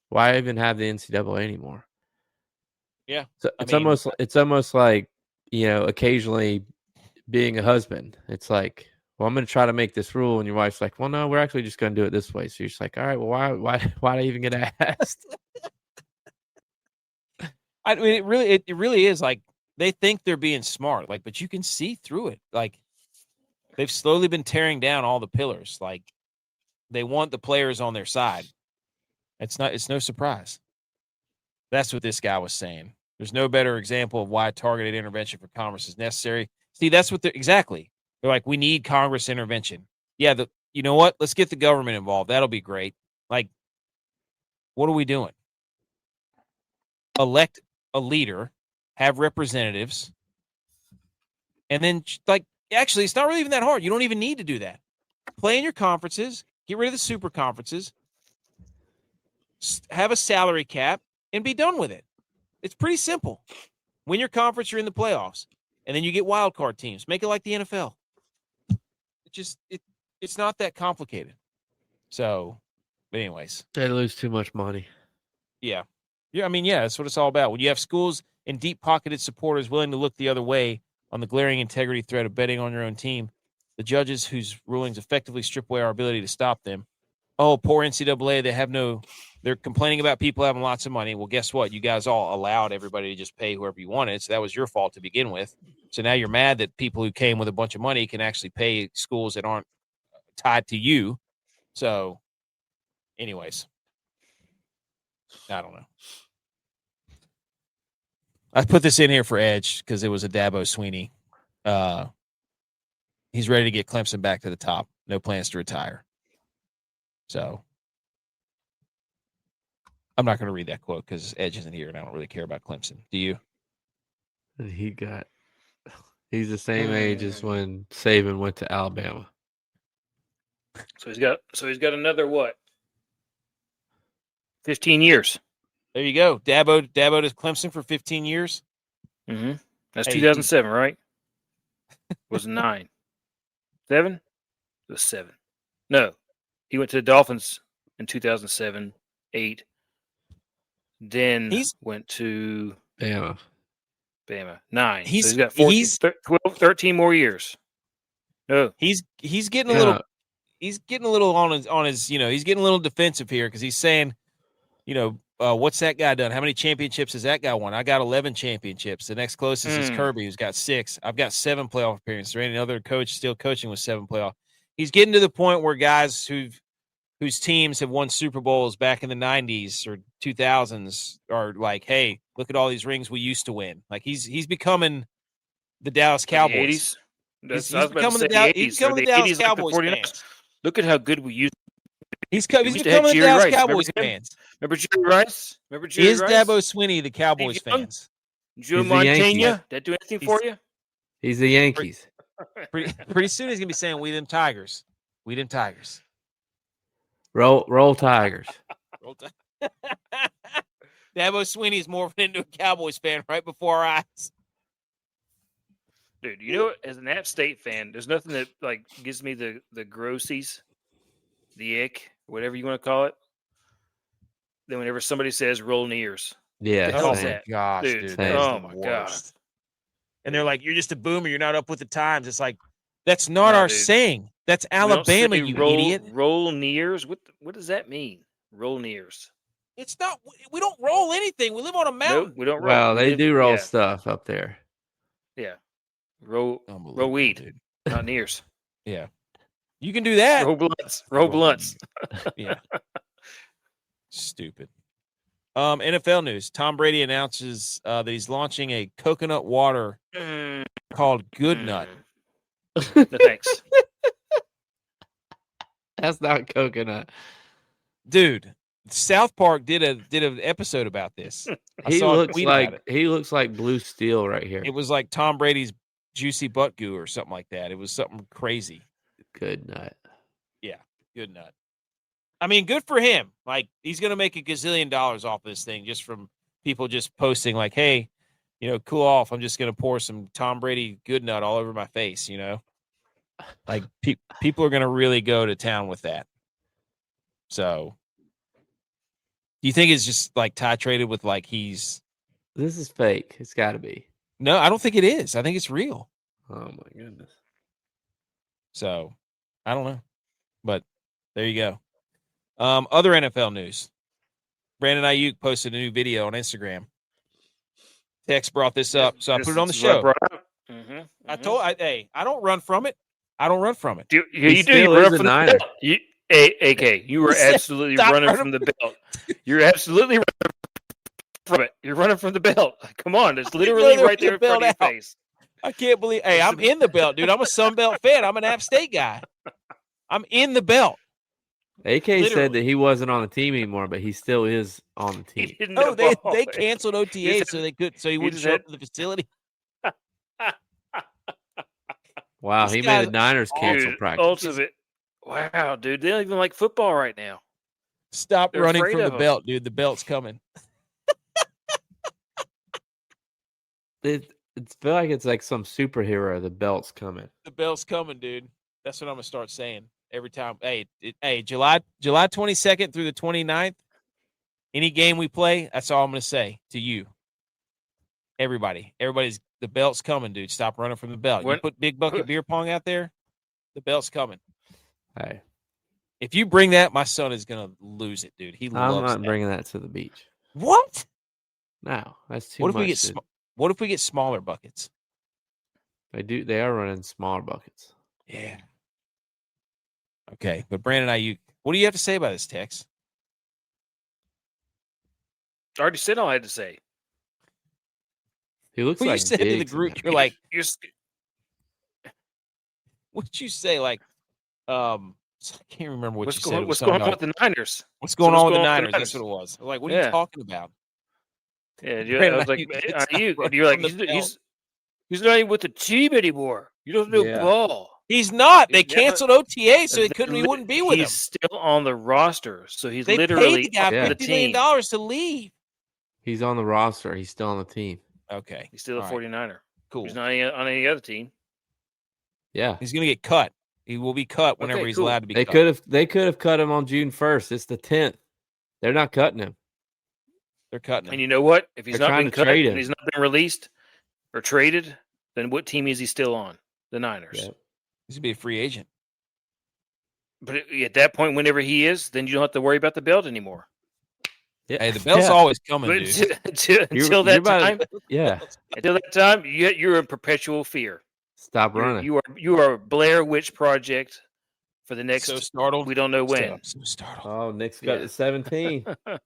why even have the NCAA anymore? Yeah. So it's almost like, occasionally being a husband. It's like, well, I'm going to try to make this rule. And your wife's like, well, no, we're actually just going to do it this way. So you're just like, all right, well, why did I even get asked? I mean, it really is like they think they're being smart, like, but you can see through it. Like they've slowly been tearing down all the pillars. Like they want the players on their side. It's no surprise. That's what this guy was saying. There's no better example of why targeted intervention for Congress is necessary. See, that's what they're exactly. They're like, we need Congress intervention. Yeah, you know what? Let's get the government involved. That'll be great. Like, what are we doing? Elect a leader, have representatives, and then like actually it's not really even that hard. You don't even need to do that. Play in your conferences, get rid of the super conferences, have a salary cap, and be done with it. It's pretty simple. Win your conference, you're in the playoffs, and then you get wild card teams. Make it like the NFL. It's not that complicated. So, but anyways, They lose too much money. Yeah. I mean, yeah, that's what it's all about. When you have schools and deep-pocketed supporters willing to look the other way on the glaring integrity threat of betting on your own team, the judges whose rulings effectively strip away our ability to stop them. Oh, poor NCAA, they're complaining about people having lots of money. Well, guess what? You guys all allowed everybody to just pay whoever you wanted, so that was your fault to begin with. So now you're mad that people who came with a bunch of money can actually pay schools that aren't tied to you. So, anyways, I don't know. I put this in here for Edge because it was a Dabo Sweeney. He's ready to get Clemson back to the top. No plans to retire. So I'm not going to read that quote because Edge isn't here and I don't really care about Clemson. Do you? He's the same age as when Saban went to Alabama. So he's got another what? 15 years. There you go. Dabo to Clemson for 15 years. Mm-hmm. That's Hey, 2007, right? Was 9. 7? It was 7. No. He went to the Dolphins in 2007, 8. Then went to Bama. 9. He's so he's got 12, 13 more years. No. He's getting a little he's getting a little on his he's getting a little defensive here because he's saying, what's that guy done? How many championships has that guy won? I got 11 championships. The next closest is Kirby, who's got 6. I've got 7 playoff appearances. There ain't another coach still coaching with 7 playoff. He's getting to the point where guys whose teams have won Super Bowls back in the 90s or 2000s are like, hey, look at all these rings we used to win. Like he's becoming the Dallas Cowboys. He's becoming the Dallas Cowboys fans. Look at how good we used. He's becoming the Dallas Cowboys fans. Remember G.U.Y.S? Is Dabo Sweeney the Cowboys fans? Joe Montana, that do anything for you? He's the Yankees. Pretty soon he's gonna be saying, "We them Tigers, we them Tigers." Roll Tigers. Dabo Sweeney's morphing into a Cowboys fan right before our eyes. Dude, you know what? As an App State fan, there's nothing that like gives me the grossies, the ick, whatever you want to call it. Then whenever somebody says "rolling ears," yeah, oh my gosh, dude, oh my god! And they're like, "You're just a boomer. You're not up with the times." It's like that's not our saying. That's Alabama, you idiot. Rolling ears. What does that mean? Rolling ears. It's not. We don't roll anything. We live on a mountain. Nope, we don't roll. Well, they do roll stuff up there. Yeah. Roll weed, dude. Not ears. Yeah. You can do that. Roll blunts. Yeah. Stupid. NFL news. Tom Brady announces that he's launching a coconut water called Good Nut. No, thanks. That's not coconut. Dude, South Park did an episode about this. He looks like Blue Steel right here. It was like Tom Brady's juicy butt goo or something like that. It was something crazy. Good Nut. Yeah, Good Nut. I mean, good for him. Like, he's going to make $1 gazillion off of this thing just from people just posting like, hey, cool off. I'm just going to pour some Tom Brady Good Nut all over my face, Like, people are going to really go to town with that. So, do you think it's just, like, titrated with, like, This is fake. It's got to be. No, I don't think it is. I think it's real. Oh, my goodness. So I don't know, but there you go. Other NFL news. Brandon Aiyuk posted a new video on Instagram. Tex brought this up, so I put it on the show. I don't run from it. I don't run from it. You do. You run from the belt. AK, you were absolutely running from the belt. You're absolutely running from it. You're running from the belt. Come on, it's literally right there in front of your face. I can't believe. Hey, I'm in the belt, dude. I'm a Sun Belt fan. I'm an App State guy. I'm in the belt. AK said that he wasn't on the team anymore, but he still is on the team. Oh, they canceled OTA so he wouldn't show up to the facility. Wow, he made the Niners cancel practice. Wow, dude, they don't even like football right now. Stop running from the belt, dude. The belt's coming. It feel like it's like some superhero. The belt's coming. The belt's coming, dude. That's what I'm gonna start saying every time. Hey, July 22nd through the 29th, any game we play, that's all I'm gonna say to you. Everybody's the belt's coming, dude. Stop running from the belt. You put big bucket beer pong out there, the belt's coming. Hey, if you bring that, my son is gonna lose it, dude. I'm not bringing that to the beach. What? No, that's too much. What if we get smaller buckets? They are running smaller buckets. Yeah. Okay, but Brandon Aiyuk, what do you have to say about this, Tex? I already said all I had to say. He looks like you said to the group. You're like, what'd you say? Like, I can't remember what you said. What's going on with the Niners? What's going on with the Niners? That's what it was. I'm like, what are you talking about? Yeah, I was like, you're like, he's not even with the team anymore. You don't know ball. He's not. They canceled OTA, so he wouldn't be with him. He's still on the roster, so he's they literally paid the guy $50 million to leave. He's on the roster. He's still on the team. Okay. He's still a 49er. Cool. He's not on any other team. Yeah. He's going to get cut. He will be cut whenever he's allowed to be cut. They could have cut him on June 1st. It's the 10th. They're not cutting him. They're cutting him. And you know what? If he's not been cut and he's not been released or traded, then what team is he still on? The Niners. Yeah. He's going to be a free agent. But at that point, whenever he is, then you don't have to worry about the belt anymore. Yeah. Hey, the belt's always coming, dude. Until that time, until that time, you're in perpetual fear. Stop running. You are a Blair Witch Project for the next. So startled. We don't know when. I'm so startled. Oh, Nick's got the 17. I'm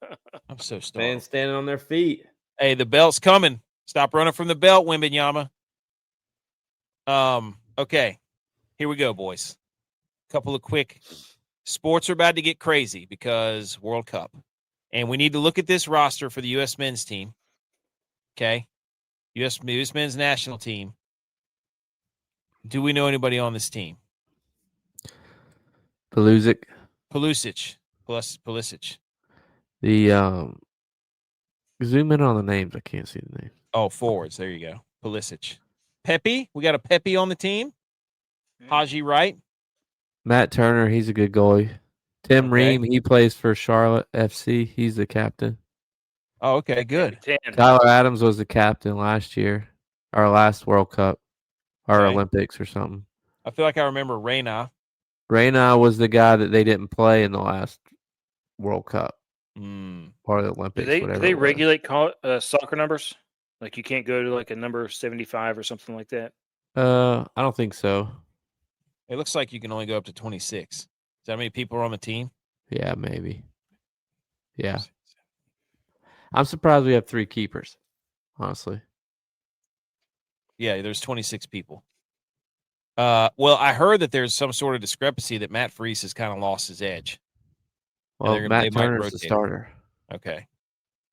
so startled. Fans standing on their feet. Hey, the belt's coming. Stop running from the belt, Wembanyama. Okay, here we go, boys. Couple of quick. Sports are about to get crazy because World Cup. And we need to look at this roster for the U.S. men's team. Okay? U.S. men's national team. Do we know anybody on this team? Pulisic. The zoom in on the names. I can't see the name. Oh, forwards. There you go. Pulisic. Pepe. We got a Pepe on the team. Haji Wright. Matt Turner. He's a good goalie. Tim Ream. He plays for Charlotte FC. He's the captain. Oh, okay. Good. Tyler Adams was the captain last year. Our last World Cup. Or Olympics or something. I feel like I remember Reyna. Reyna was the guy that they didn't play in the last World Cup. Or the Olympics. Do they regulate soccer numbers? Like you can't go to like a number 75 or something like that? I don't think so. It looks like you can only go up to 26. Is that how many people are on the team? Yeah, maybe. Yeah. I'm surprised we have 3 keepers, honestly. Yeah, there's 26 people. Well, I heard that there's some sort of discrepancy that Matt Freese has kind of lost his edge. Well, Matt Turner's the starter. Okay.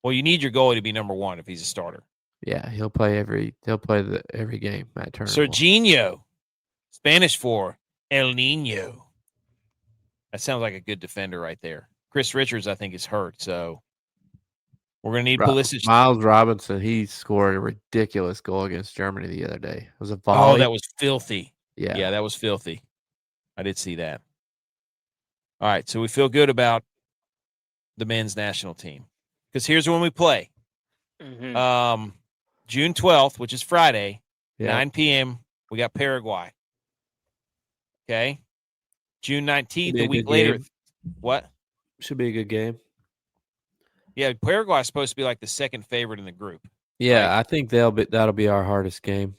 Well, you need your goalie to be number 1 if he's a starter. Yeah, he'll play every game. Matt Turner. Serginho, Spanish for El Nino. That sounds like a good defender right there. Chris Richards, I think, is hurt, so we're going to need Pulisic. Miles Robinson, he scored a ridiculous goal against Germany the other day. It was a volley. Oh, that was filthy. Yeah, that was filthy. I did see that. All right, so we feel good about the men's national team because here's when we play. June 12th, which is Friday, 9 p.m. We got Paraguay. Okay. June 19th, Should be a a week good later. game. What? Should be a good game. Yeah, Paraguay is supposed to be like the second favorite in the group. Yeah, right? I think that'll be our hardest game.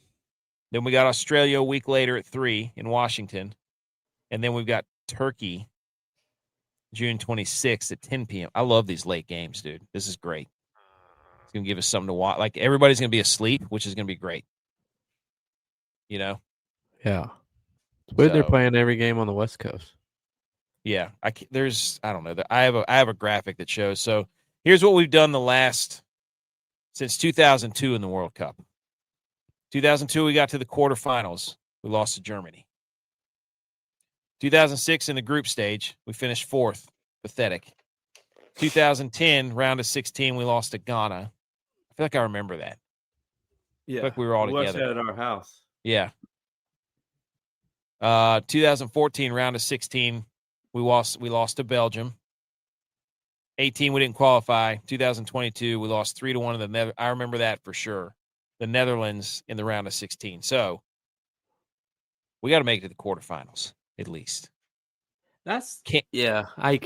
Then we got Australia a week later at 3 in Washington. And then we've got Turkey June 26th at 10 p.m. I love these late games, dude. This is great. It's going to give us something to watch. Like, everybody's going to be asleep, which is going to be great. You know? Yeah. It's weird they're So, playing every game on the West Coast. yeah. I don't know. I have a graphic that shows. So, here's what we've done since 2002 in the World Cup. 2002, we got to the quarterfinals. We lost to Germany. 2006 in the group stage, we finished 4th. Pathetic. 2010, round of 16, we lost to Ghana. I feel like I remember that. Yeah. I feel like we were all watched together. that at our house. Yeah. 2014, round of 16, we lost to Belgium. 18, we didn't qualify. 2022, we lost 3-1 to the Netherlands. I remember that for sure. The Netherlands in the round of 16. So we got to make it to the quarterfinals at least. Yeah. I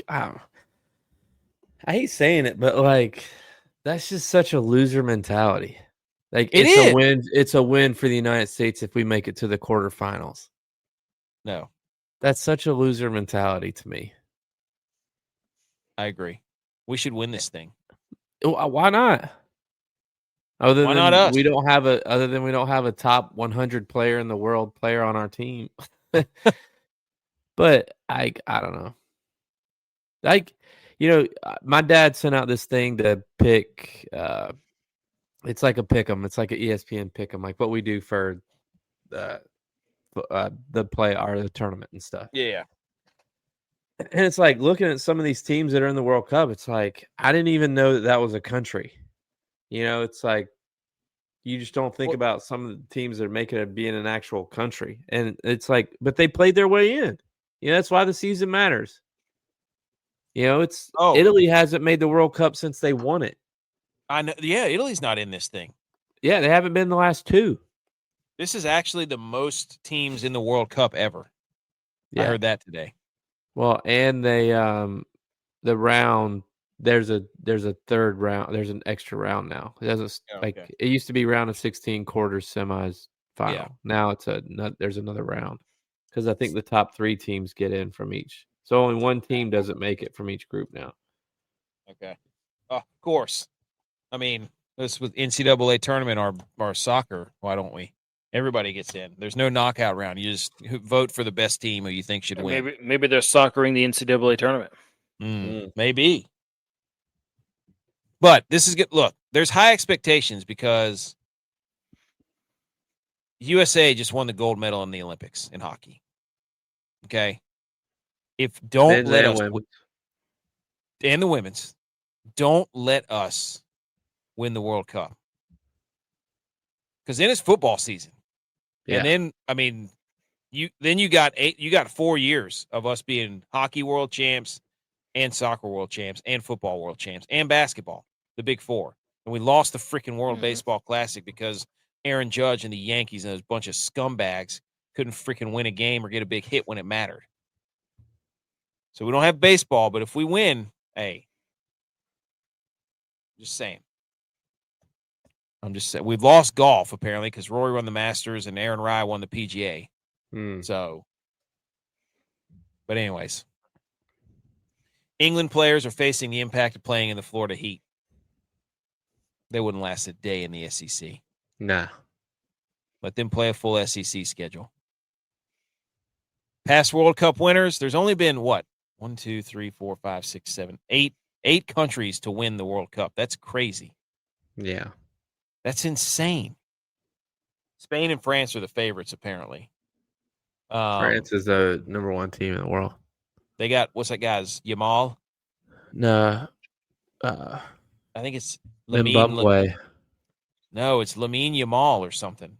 hate saying it, but like that's just such a loser mentality. Like It it's is. a win. It's a win for the United States if we make it to the quarterfinals. No, That's such a loser mentality to me. I agree. We should win this thing. Why not? Why not us? We don't have a top 100 player in the world player on our team. But I don't know. Like, my dad sent out this thing to pick. It's like a pick 'em. It's like an ESPN pick 'em, like what we do for the play or the tournament and stuff. Yeah. And it's like looking at some of these teams that are in the World Cup. It's like I didn't even know that was a country. It's like you just don't think about some of the teams that are making it being an actual country. And it's like, but they played their way in. That's why the season matters. Italy hasn't made the World Cup since they won it. I know. Yeah, Italy's not in this thing. Yeah, they haven't been the last 2. This is actually the most teams in the World Cup ever. Yeah. I heard that today. Well, and they the round there's a third round. There's an extra round now. It doesn't it used to be round of 16, quarters, semis, final. Yeah. Now there's another round because I think the top 3 teams get in from each. So only one team doesn't make it from each group now. Okay. Of course. I mean, this with NCAA tournament or soccer. Why don't we? Everybody gets in. There's no knockout round. You just vote for the best team who you think should win. Maybe they're soccering the NCAA tournament. Maybe. But this is good. Look, there's high expectations because USA just won the gold medal in the Olympics in hockey. Okay. And the women's, don't let us win the World Cup. Because then it's football season. Yeah. And then, I mean, you got 4 years of us being hockey world champs and soccer world champs and football world champs and basketball, the big 4. And we lost the freaking World Baseball Classic because Aaron Judge and the Yankees and those bunch of scumbags couldn't freaking win a game or get a big hit when it mattered. So we don't have baseball, but if we win, hey, just saying. I'm just saying. We've lost golf, apparently, because Rory won the Masters and Aaron Rye won the PGA. So, but anyways, England players are facing the impact of playing in the Florida Heat. They wouldn't last a day in the SEC. Nah. Let them play a full SEC schedule. Past World Cup winners, there's only been, 1, 2, 3, 4, 5, 6, 7, 8 countries to win the World Cup. That's crazy. Yeah. That's insane. Spain and France are the favorites, apparently. France is the number 1 team in the world. They got, what's that guy's? Yamal? No. I think it's Zimbabwe. No, it's Lamine Yamal or something.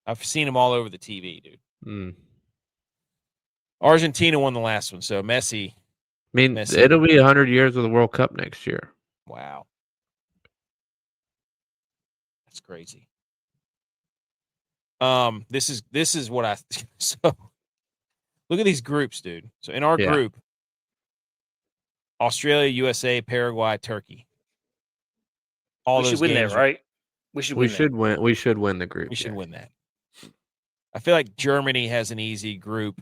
I've seen him all over the TV, dude. Argentina won the last one, so Messi. It'll be 100 years of the World Cup next year. Wow. That's crazy. This is what I so Look at these groups, dude. So in our group, Australia, USA, Paraguay, Turkey. All we those should win games that, right? We should win. We should win the group. We should win that. I feel like Germany has an easy group.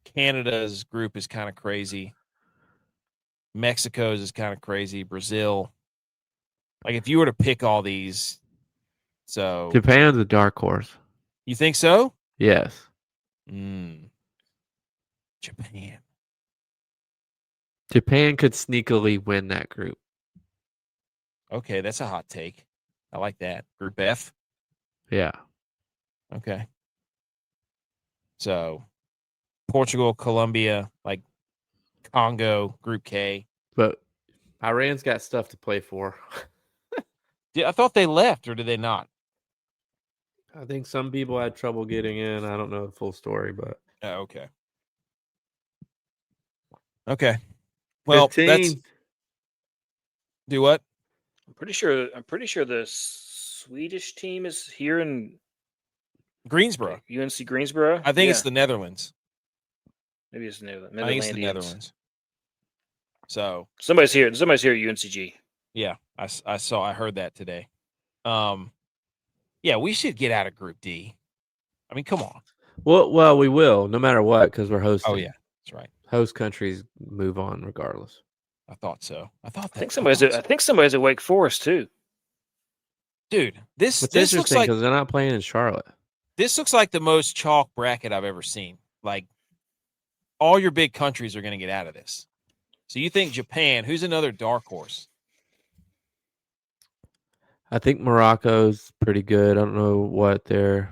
Canada's group is kind of crazy. Mexico's is kind of crazy. Brazil. Like if you were to pick all these, so Japan's a dark horse. You think so? Yes. Japan. Japan could sneakily win that group. Okay, that's a hot take. I like that. Group F. Yeah. Okay. So Portugal, Colombia, like Congo, Group K. But Iran's got stuff to play for. I thought they left, or did they not? I think some people had trouble getting in. I don't know the full story, but okay. Okay. Well, 15. that's do what? I'm pretty sure the Swedish team is here in Greensboro. UNC Greensboro. I think it's the Netherlands. Maybe it's the Netherlands. I think it's the Netherlands. So somebody's here. Somebody's here at UNCG. Yeah, I heard that today. Yeah, we should get out of Group D. I mean, come on. Well, we will, no matter what, because we're hosting. Oh yeah, that's right. Host countries move on regardless. I thought so. I think somebody's at Wake Forest too. Dude, this It's looks interesting like because they're not playing in Charlotte. This looks like the most chalk bracket I've ever seen. Like all your big countries are going to get out of this. So you think Japan? Who's another dark horse? I think Morocco's pretty good. I don't know what they're.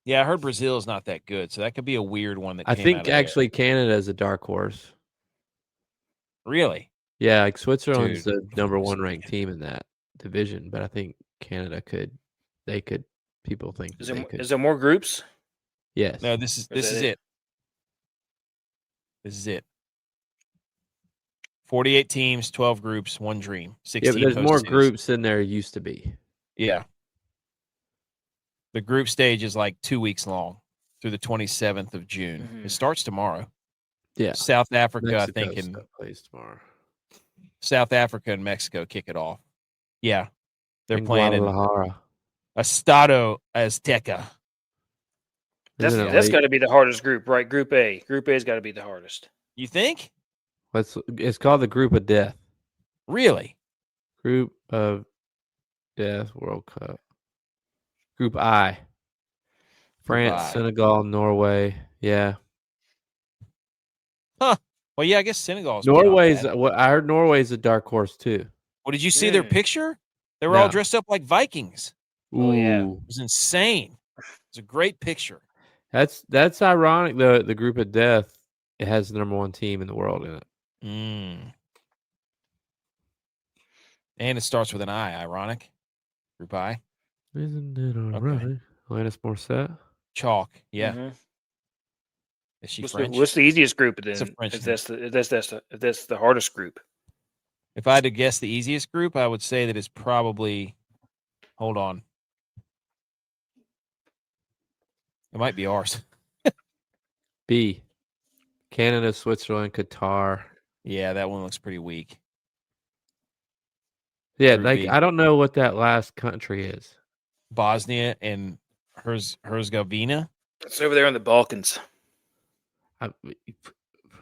Yeah, I heard Brazil is not that good, so that could be a weird one. I think actually Canada is a dark horse. Really? Yeah, like Switzerland's the number one ranked team in that division, but I think Canada could. People think Is there more groups? Yes. No, this is it. This is it. 48 teams, 12 groups, one dream. 16 but there's more groups than there used to be. Yeah. The group stage is like 2 weeks long through the 27th of June. Mm-hmm. It starts tomorrow. Yeah. South Africa, Mexico, I think, plays tomorrow. South Africa and Mexico kick it off. Yeah. They're playing in Estado Azteca. That's got to be the hardest group, right? Group A. Group A's got to be the hardest. You think? It's called the Group of Death. Really? Group of Death World Cup. Group I. France, Senegal, Norway. Yeah. Huh. Well, yeah, I guess Senegal's. Norway's. I heard Norway's a dark horse too. Well, did you see their picture? They were all dressed up like Vikings. Ooh. Oh yeah, it was insane. It's a great picture. That's ironic. The Group of Death, it has the number one team in the world in it. And it starts with an I. Ironic. Group I. Isn't it all right? Alanis Morissette. Chalk. Yeah. Mm-hmm. Is she French? What's the easiest group then? It's a French if that's the hardest group. If I had to guess the easiest group, I would say that it's probably. Hold on. It might be ours. B. Canada, Switzerland, Qatar. Yeah, that one looks pretty weak. Yeah, Group like B. I don't know what that last country is. Bosnia and Herzegovina. It's over there in the Balkans.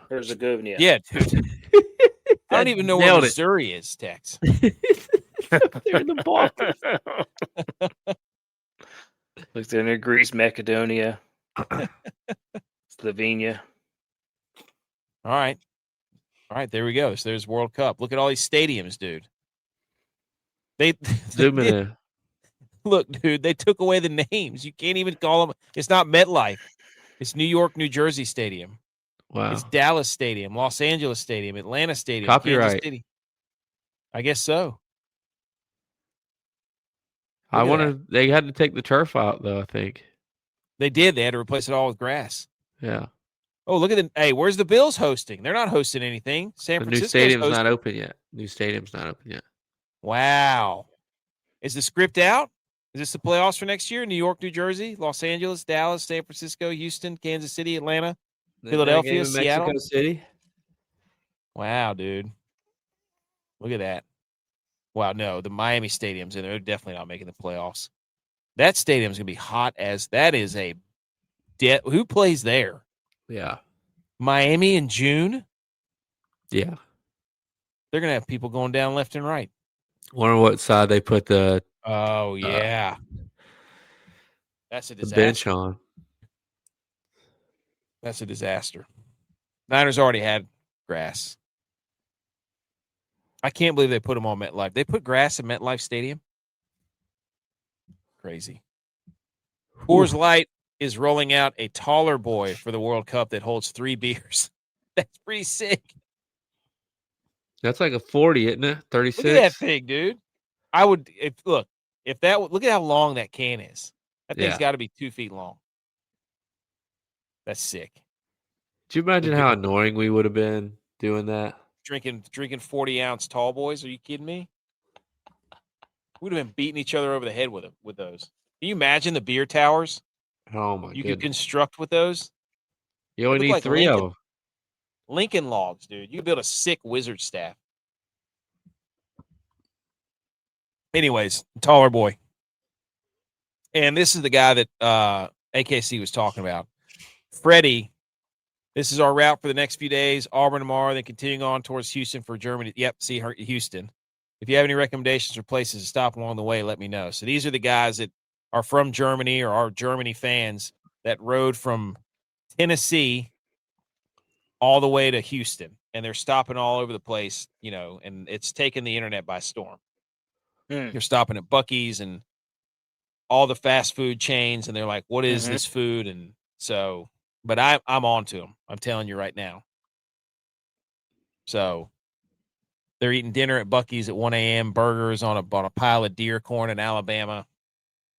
Herzegovina. Yeah, dude. I don't even know where Missouri is, Tex. They're in the Balkans. Looks they're near Greece, Macedonia, Slovenia. All right, there we go. So there's World Cup. Look at all these stadiums, dude. Look, dude, they took away the names. You can't even call them. It's not MetLife. It's New York, New Jersey Stadium. Wow. It's Dallas Stadium, Los Angeles Stadium, Atlanta Stadium. Copyright. Kansas City. I guess so. I wonder. They had to take the turf out, though. I think they did. They had to replace it all with grass. Yeah. Oh, look at them! Hey, where's the Bills hosting? They're not hosting anything. San Francisco's new stadium's not open yet. New stadium's not open yet. Wow. Is the script out? Is this the playoffs for next year? New York, New Jersey, Los Angeles, Dallas, San Francisco, Houston, Kansas City, Atlanta, Philadelphia, Seattle. Mexico City. Wow, dude. Look at that. Wow, no, the Miami Stadium's in there. They're definitely not making the playoffs. That stadium's going to be hot as that is a who plays there? Yeah. Miami in June? Yeah. They're going to have people going down left and right. Wonder what side they put the Oh, yeah. That's a disaster. bench on. That's a disaster. Niners already had grass. I can't believe they put them on MetLife. They put grass in MetLife Stadium? Crazy. Coors Light is rolling out a taller boy for the World Cup that holds 3 beers. That's pretty sick. That's like a 40, isn't it? 36. Look at that thing, dude. I would look at how long that can is. That thing's got to be 2 feet long. That's sick. Do you imagine how annoying we would have been doing that? Drinking 40-ounce tall boys? Are you kidding me? We'd have been beating each other over the head with those. Can you imagine the beer towers? Oh my! You could construct with those. You only need 3 of them. Lincoln Logs, dude. You could build a sick wizard staff. Anyways, taller boy. And this is the guy that AKC was talking about. Freddie, this is our route for the next few days. Auburn tomorrow, then continuing on towards Houston for Germany. Yep, see Houston. If you have any recommendations or places to stop along the way, let me know. So these are the guys that are from Germany or are Germany fans that rode from Tennessee all the way to Houston. And they're stopping all over the place, and it's taken the internet by storm. They're stopping at Buc-ee's and all the fast food chains, and they're like, what is this food? And so, but I'm on to them. I'm telling you right now. So they're eating dinner at Buc-ee's at 1 a.m., burgers on a pile of deer corn in Alabama.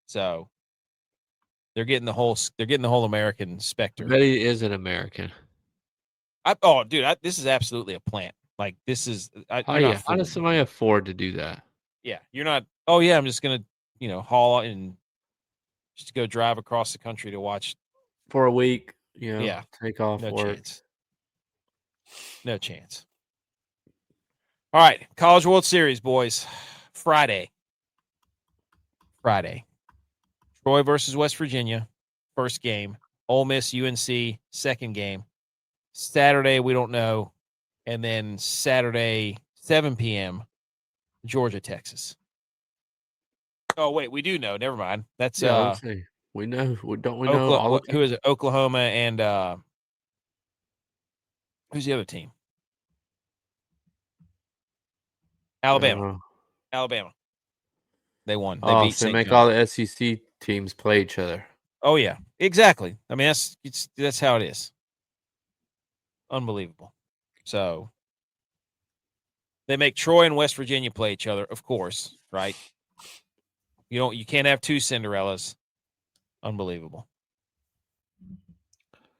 So they're getting the whole American spectrum. Betty is an American. This is absolutely a plant. Like this is. How does somebody afford to do that? Yeah, you're not. Oh yeah, I'm just gonna, haul and just go drive across the country to watch for a week. Take off no work. Chance. No chance. All right, College World Series, boys. Friday. Troy versus West Virginia, first game. Ole Miss, UNC, second game. Saturday, we don't know. And then Saturday, 7 p.m., Georgia, Texas. Oh, wait, we do know. Never mind. That's we know. Don't we know? Who is it? Oklahoma and who's the other team? Alabama. They won. They beat so St. make John. all the SEC teams play each other. Oh yeah, exactly. I mean, that's how it is. Unbelievable. So they make Troy and West Virginia play each other, of course, right? You can't have 2 Cinderellas. Unbelievable.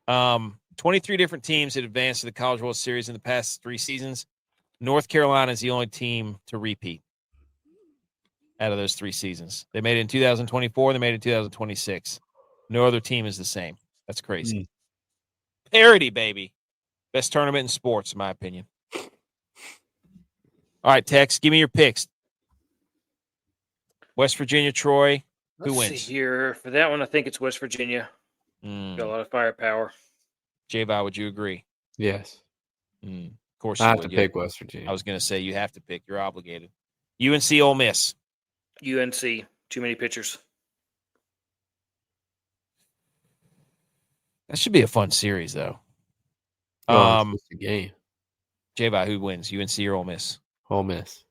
23 different teams that advanced to the College World Series in the past 3 seasons. North Carolina is the only team to repeat out of those 3 seasons. They made it in 2024. They made it in 2026. No other team is the same. That's crazy. Parity, baby. Best tournament in sports, in my opinion. All right, Tex, give me your picks. West Virginia, Troy. Who wins? Let's see here. For that one, I think it's West Virginia. Got a lot of firepower. J-Vi, would you agree? Yes. Of course I have to pick West Virginia. I was going to say you have to pick. You're obligated. UNC, Ole Miss. UNC. Too many pitchers. That should be a fun series, though. It's just a game. J-Vi, who wins? UNC or Ole Miss? Ole Miss.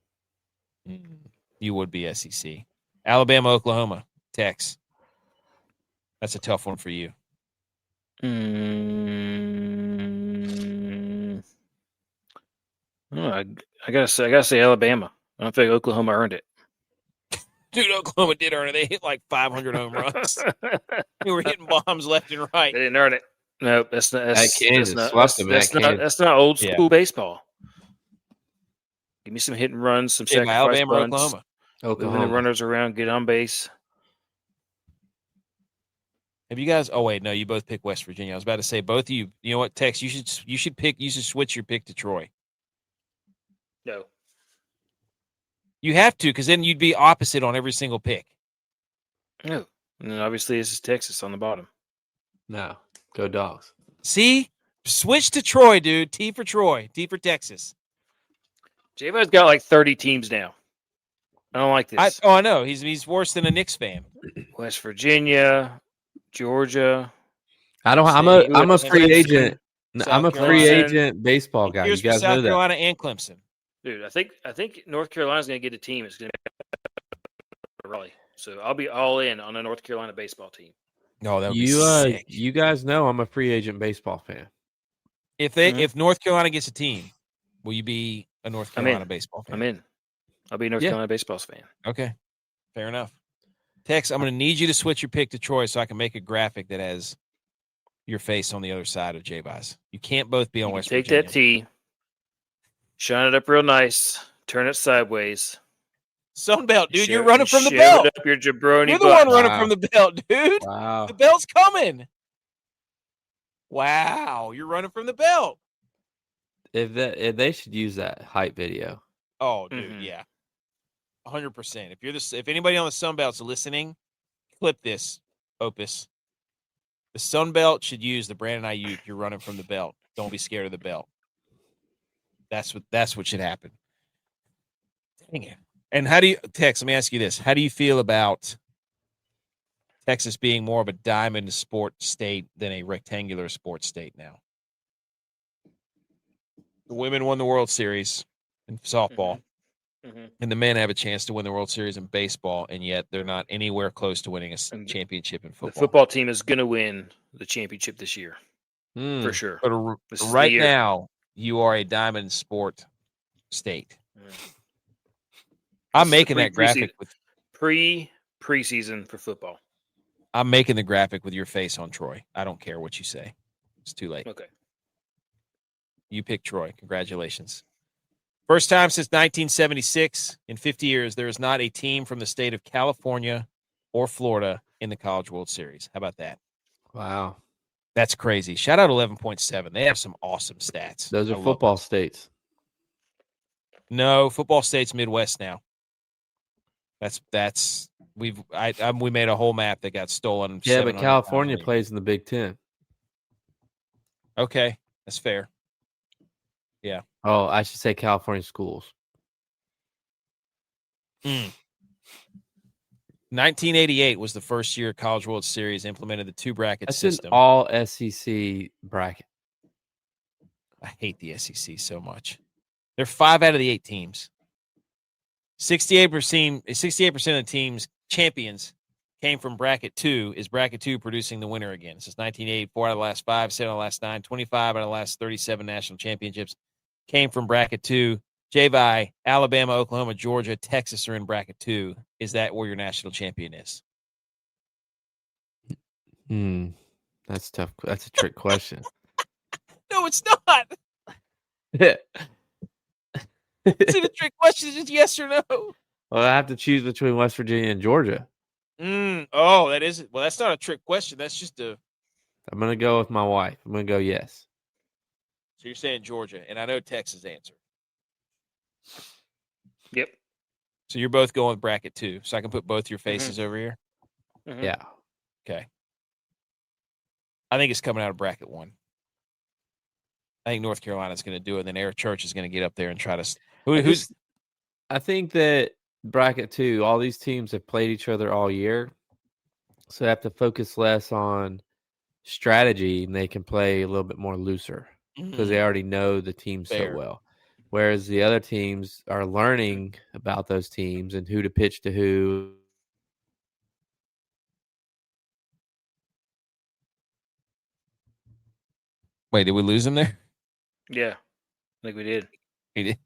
You would be SEC. Alabama, Oklahoma. Tex. That's a tough one for you. I gotta say Alabama. I don't think Oklahoma earned it. Dude, Oklahoma did earn it. They hit like 500 home runs. They were hitting bombs left and right. They didn't earn it. No, that's not. That's not old school baseball. Give me some hit and runs, some sacrifice Alabama, runs. Oklahoma. Moving the runners around, get on base. Have you guys? Oh wait, no, you both pick West Virginia. I was about to say both of you. You know what, Tex? You should switch your pick to Troy. No. You have to, because then you'd be opposite on every single pick. No. And then obviously this is Texas on the bottom. No, go Dogs. See, switch to Troy, dude. T for Troy. T for Texas. J.Y.'s got like 30 teams now. I don't like this. I know. He's worse than a Knicks fan. West Virginia, Georgia. I'm a free agent. I'm a free agent baseball guy. Here's You guys for South know that. Carolina and Clemson. Dude, I think North Carolina's going to get a team. It's going to be Raleigh. So I'll be all in on a North Carolina baseball team. No, that would be sick. You guys know I'm a free agent baseball fan. If North Carolina gets a team, will you be a North Carolina baseball fan? I'm in. I'll be a North Carolina baseball fan. Okay, fair enough. Tex, I'm going to need you to switch your pick to Troy so I can make a graphic that has your face on the other side of G.U.Y.S. You can't both be on West Virginia. Take that T, shine it up real nice, turn it sideways. Sunbelt, dude, you're running from the belt. Up your jabroni You're the one running from the belt, dude. Wow. The belt's coming. Wow, you're running from the belt. If they should use that hype video. Oh, dude, yeah. 100%. If anybody on the Sunbelt's listening, clip this, Opus. The Sunbelt should use the Brandon Aiyuk. You're running from the belt. Don't be scared of the belt. That's what should happen. Dang it. And Tex, let me ask you this. How do you feel about Texas being more of a diamond sport state than a rectangular sports state now? The women won the World Series in softball. And the men have a chance to win the World Series in baseball, and yet they're not anywhere close to winning a championship in football. The football team is going to win the championship this year, for sure. But right now, you are a diamond sport state. I'm making that graphic with preseason for football. I'm making the graphic with your face on Troy. I don't care what you say. It's too late. Okay. You pick Troy. Congratulations. First time since 1976 in 50 years, there is not a team from the state of California or Florida in the College World Series. How about that? Wow. That's crazy. Shout out 11.7. They have some awesome stats. Those are football states. No, football states Midwest now. We made a whole map that got stolen. Yeah, but California plays in the Big Ten. Okay, that's fair. Yeah. Oh, I should say California schools. 1988 was the first year College World Series implemented the two bracket system. An all SEC bracket. I hate the SEC so much. They're 5 out of the 8 teams. 68% of the teams champions came from bracket 2. Is bracket 2 producing the winner again? Since 1988, 4 out of the last 5, 7 out of the last 9, 25 out of the last 37 national championships came from bracket 2. J.Y., Alabama, Oklahoma, Georgia, Texas are in bracket 2. Is that where your national champion is? That's tough. That's a trick question. No, it's not. See, the trick question is just yes or no. Well, I have to choose between West Virginia and Georgia. Oh, that is well. That's not a trick question. That's just a. I'm gonna go with my wife. I'm gonna go yes. So you're saying Georgia, and I know Texas' answer. Yep. So you're both going with bracket 2. So I can put both your faces over here. Yeah. Okay. I think it's coming out of bracket 1. I think North Carolina's going to do it. And then Eric Church is going to get up there and try to. I think that bracket 2, all these teams have played each other all year, so they have to focus less on strategy, and they can play a little bit more looser because they already know the team so well. Whereas the other teams are learning about those teams and who to pitch to who. Wait, did we lose him there? Yeah, I think we did. He did.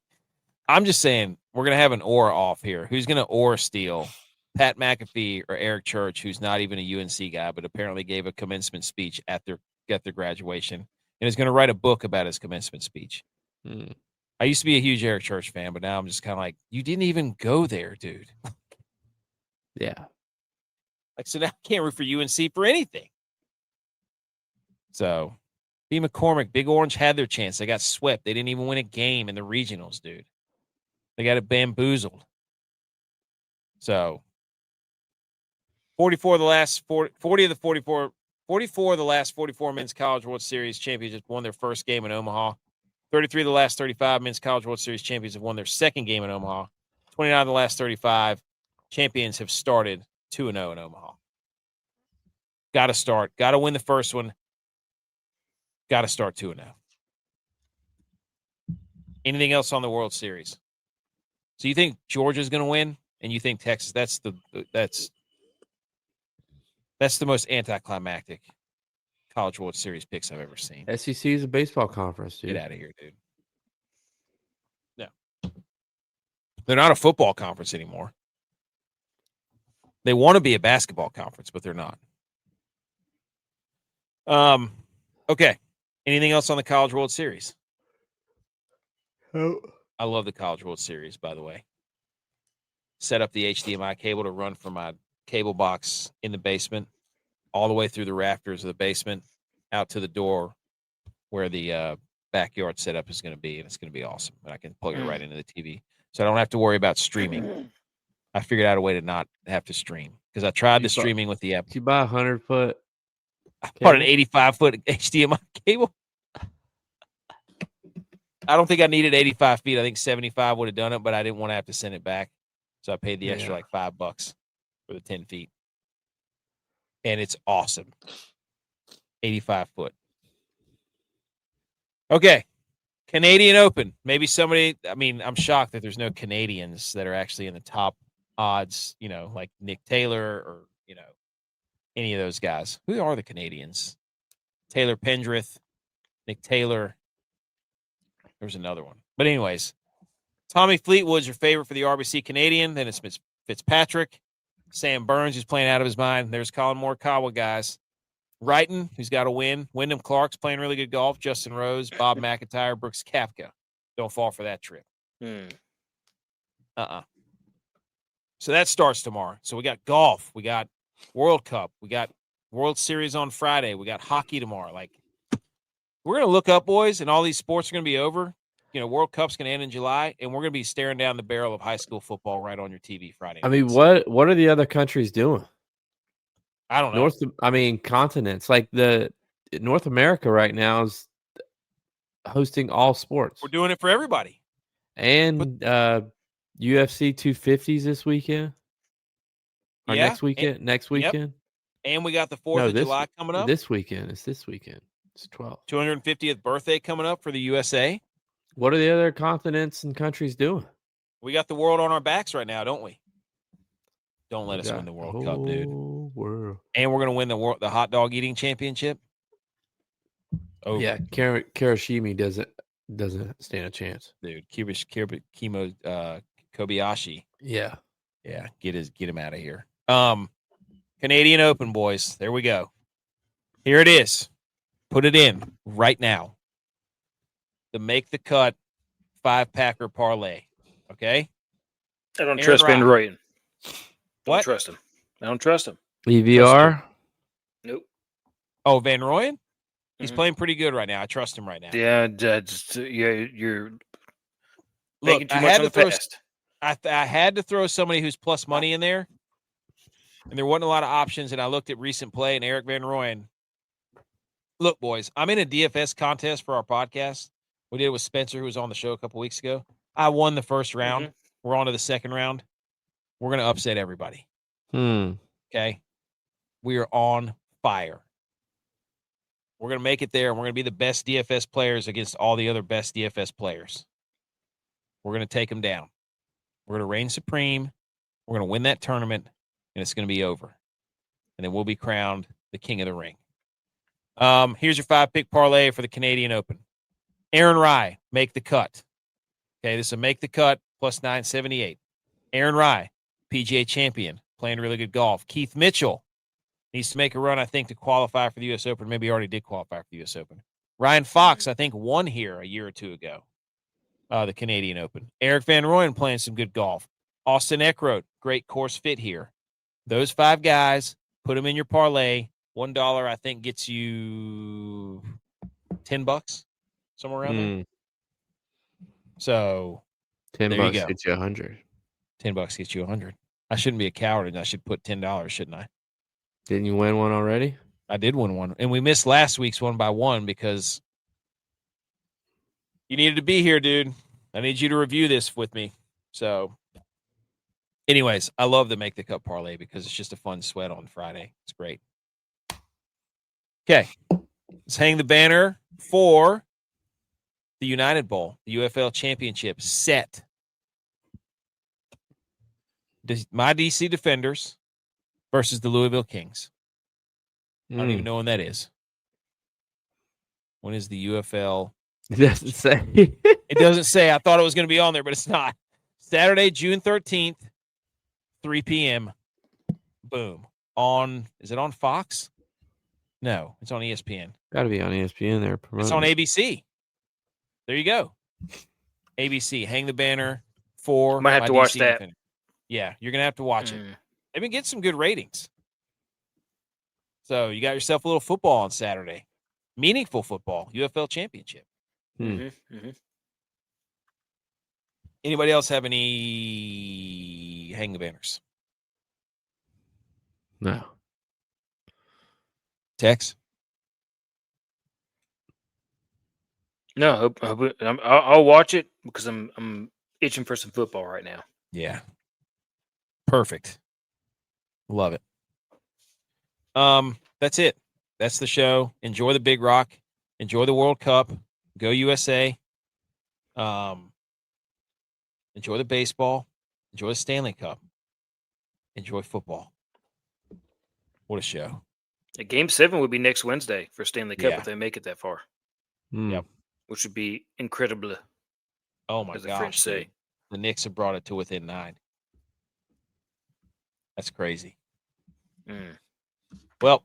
I'm just saying we're going to have an or off here. Who's going to or steal? Pat McAfee or Eric Church, who's not even a UNC guy, but apparently gave a commencement speech at their graduation and is going to write a book about his commencement speech. I used to be a huge Eric Church fan, but now I'm just kind of like, you didn't even go there, dude. Yeah. Like, so now I can't root for UNC for anything. So, B. McCormick, Big Orange had their chance. They got swept. They didn't even win a game in the regionals, dude. They got it bamboozled. So, 44 of the last 44 of the last 44 men's College World Series champions just won their first game in Omaha. 33 of the last 35 men's College World Series champions have won their second game in Omaha. 29 of the last 35 champions have started 2-0 in Omaha. Got to start. Got to win the first one. Got to start 2-0. Anything else on the World Series? So you think Georgia's going to win, and you think Texas? That's the most anticlimactic College World Series picks I've ever seen. SEC is a baseball conference, dude. Get out of here, dude. No. They're not a football conference anymore. They want to be a basketball conference, but they're not. Okay. Anything else on the College World Series? Oh. I love the College World Series, by the way. Set up the HDMI cable to run from my cable box in the basement all the way through the rafters of the basement out to the door where the backyard setup is going to be, and it's going to be awesome. And I can plug it right into the TV, so I don't have to worry about streaming. I figured out a way to not have to stream because I tried the streaming with the app. Did you buy 100-foot? I bought an 85-foot HDMI cable. I don't think I needed 85 feet. I think 75 would have done it, but I didn't want to have to send it back. So I paid the extra like $5 for the 10 feet. And it's awesome. 85 foot. Okay. Canadian Open. Maybe somebody, I'm shocked that there's no Canadians that are actually in the top odds, like Nick Taylor or, any of those guys. Who are the Canadians? Taylor Pendrith, Nick Taylor. There's another one. But anyways, Tommy Fleetwood's your favorite for the RBC Canadian. Then it's Fitzpatrick. Sam Burns, who's playing out of his mind. There's Colin Morikawa, guys. Wrighton, who's got a win. Wyndham Clark's playing really good golf. Justin Rose, Bob McIntyre, Brooks Koepka. Don't fall for that trip. So that starts tomorrow. So we got golf. We got World Cup. We got World Series on Friday. We got hockey tomorrow. Like, we're going to look up, boys, and all these sports are going to be over. World Cup's going to end in July, and we're going to be staring down the barrel of high school football right on your TV Friday nights. What are the other countries doing? I don't know. Continents. Like the North America right now is hosting all sports. We're doing it for everybody. And UFC 250s this weekend? Or next weekend? Next weekend? Yep. And we got the 4th of July coming up. This weekend. It's this weekend. It's 12. 250th birthday coming up for the USA. What are the other continents and countries doing? We got the world on our backs right now, don't we? Don't let us win the World Cup, dude. World. And we're going to win the hot dog eating championship. Over. Yeah, Karashimi doesn't stand a chance, dude. Kimo Kobayashi. Yeah, get him out of here. Canadian Open, boys. There we go. Here it is. Put it in right now. The make the cut 5-packer parlay. Okay. I don't trust Van Rooyen. What? Trust him. I don't trust him. EVR. Nope. Oh, Van Rooyen. He's playing pretty good right now. I trust him right now. Yeah, you're Look, I had to throw somebody who's plus money in there, and there wasn't a lot of options. And I looked at recent play and Eric Van Rooyen. Look, boys, I'm in a DFS contest for our podcast. We did it with Spencer, who was on the show a couple weeks ago. I won the first round. We're on to the second round. We're going to upset everybody. Okay? We are on fire. We're going to make it there, and we're going to be the best DFS players against all the other best DFS players. We're going to take them down. We're going to reign supreme. We're going to win that tournament, and it's going to be over. And then we'll be crowned the king of the ring. Here's your 5-pick parlay for the Canadian Open. Aaron Rai, make the cut. Okay, this is a make the cut plus 978. Aaron Rai, PGA champion, playing really good golf. Keith Mitchell needs to make a run, I think, to qualify for the U.S. Open. Maybe he already did qualify for the U.S. Open. Ryan Fox, I think, won here a year or two ago, the Canadian Open. Eric Van Rooyen playing some good golf. Austin Eckroat, great course fit here. Those 5 guys, put them in your parlay. $1, I think, gets you $10, somewhere around there. So $10 there you go. gets you 100. $10 gets you 100. I shouldn't be a coward, and I should put $10, shouldn't I? Didn't you win one already? I did win one, and we missed last week's one by one because you needed to be here, dude. I need you to review this with me. So, anyways, I love the Make the Cut parlay because it's just a fun sweat on Friday. It's great. Okay, let's hang the banner for the United Bowl, the UFL Championship set. My DC Defenders versus the Louisville Kings. I don't even know when that is. When is the UFL? It doesn't say. It doesn't say. I thought it was going to be on there, but it's not. Saturday, June 13th, 3 p.m. Boom. Is it on Fox? No, it's on ESPN. Got to be on ESPN there. It's on ABC. There you go. ABC. Hang the banner for. Might have to watch that. Defender. Yeah, you're going to have to watch it. They've been getting some good ratings. So you got yourself a little football on Saturday. Meaningful football, UFL Championship. Anybody else have any hang the banners? No. Tex? No, I'll watch it because I'm itching for some football right now. Yeah. Perfect. Love it. That's it. That's the show. Enjoy the Big Rock. Enjoy the World Cup. Go USA. Enjoy the baseball. Enjoy the Stanley Cup. Enjoy football. What a show. Game 7 would be next Wednesday for Stanley Cup if they make it that far. Yep. Which would be incredible. Oh, my gosh. The French say. The Knicks have brought it to within 9. That's crazy. Well,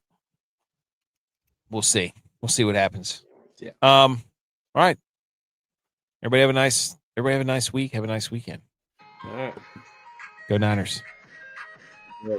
we'll see. We'll see what happens. Yeah. All right. Everybody have a nice week. Have a nice weekend. All right. Go Niners. Yeah.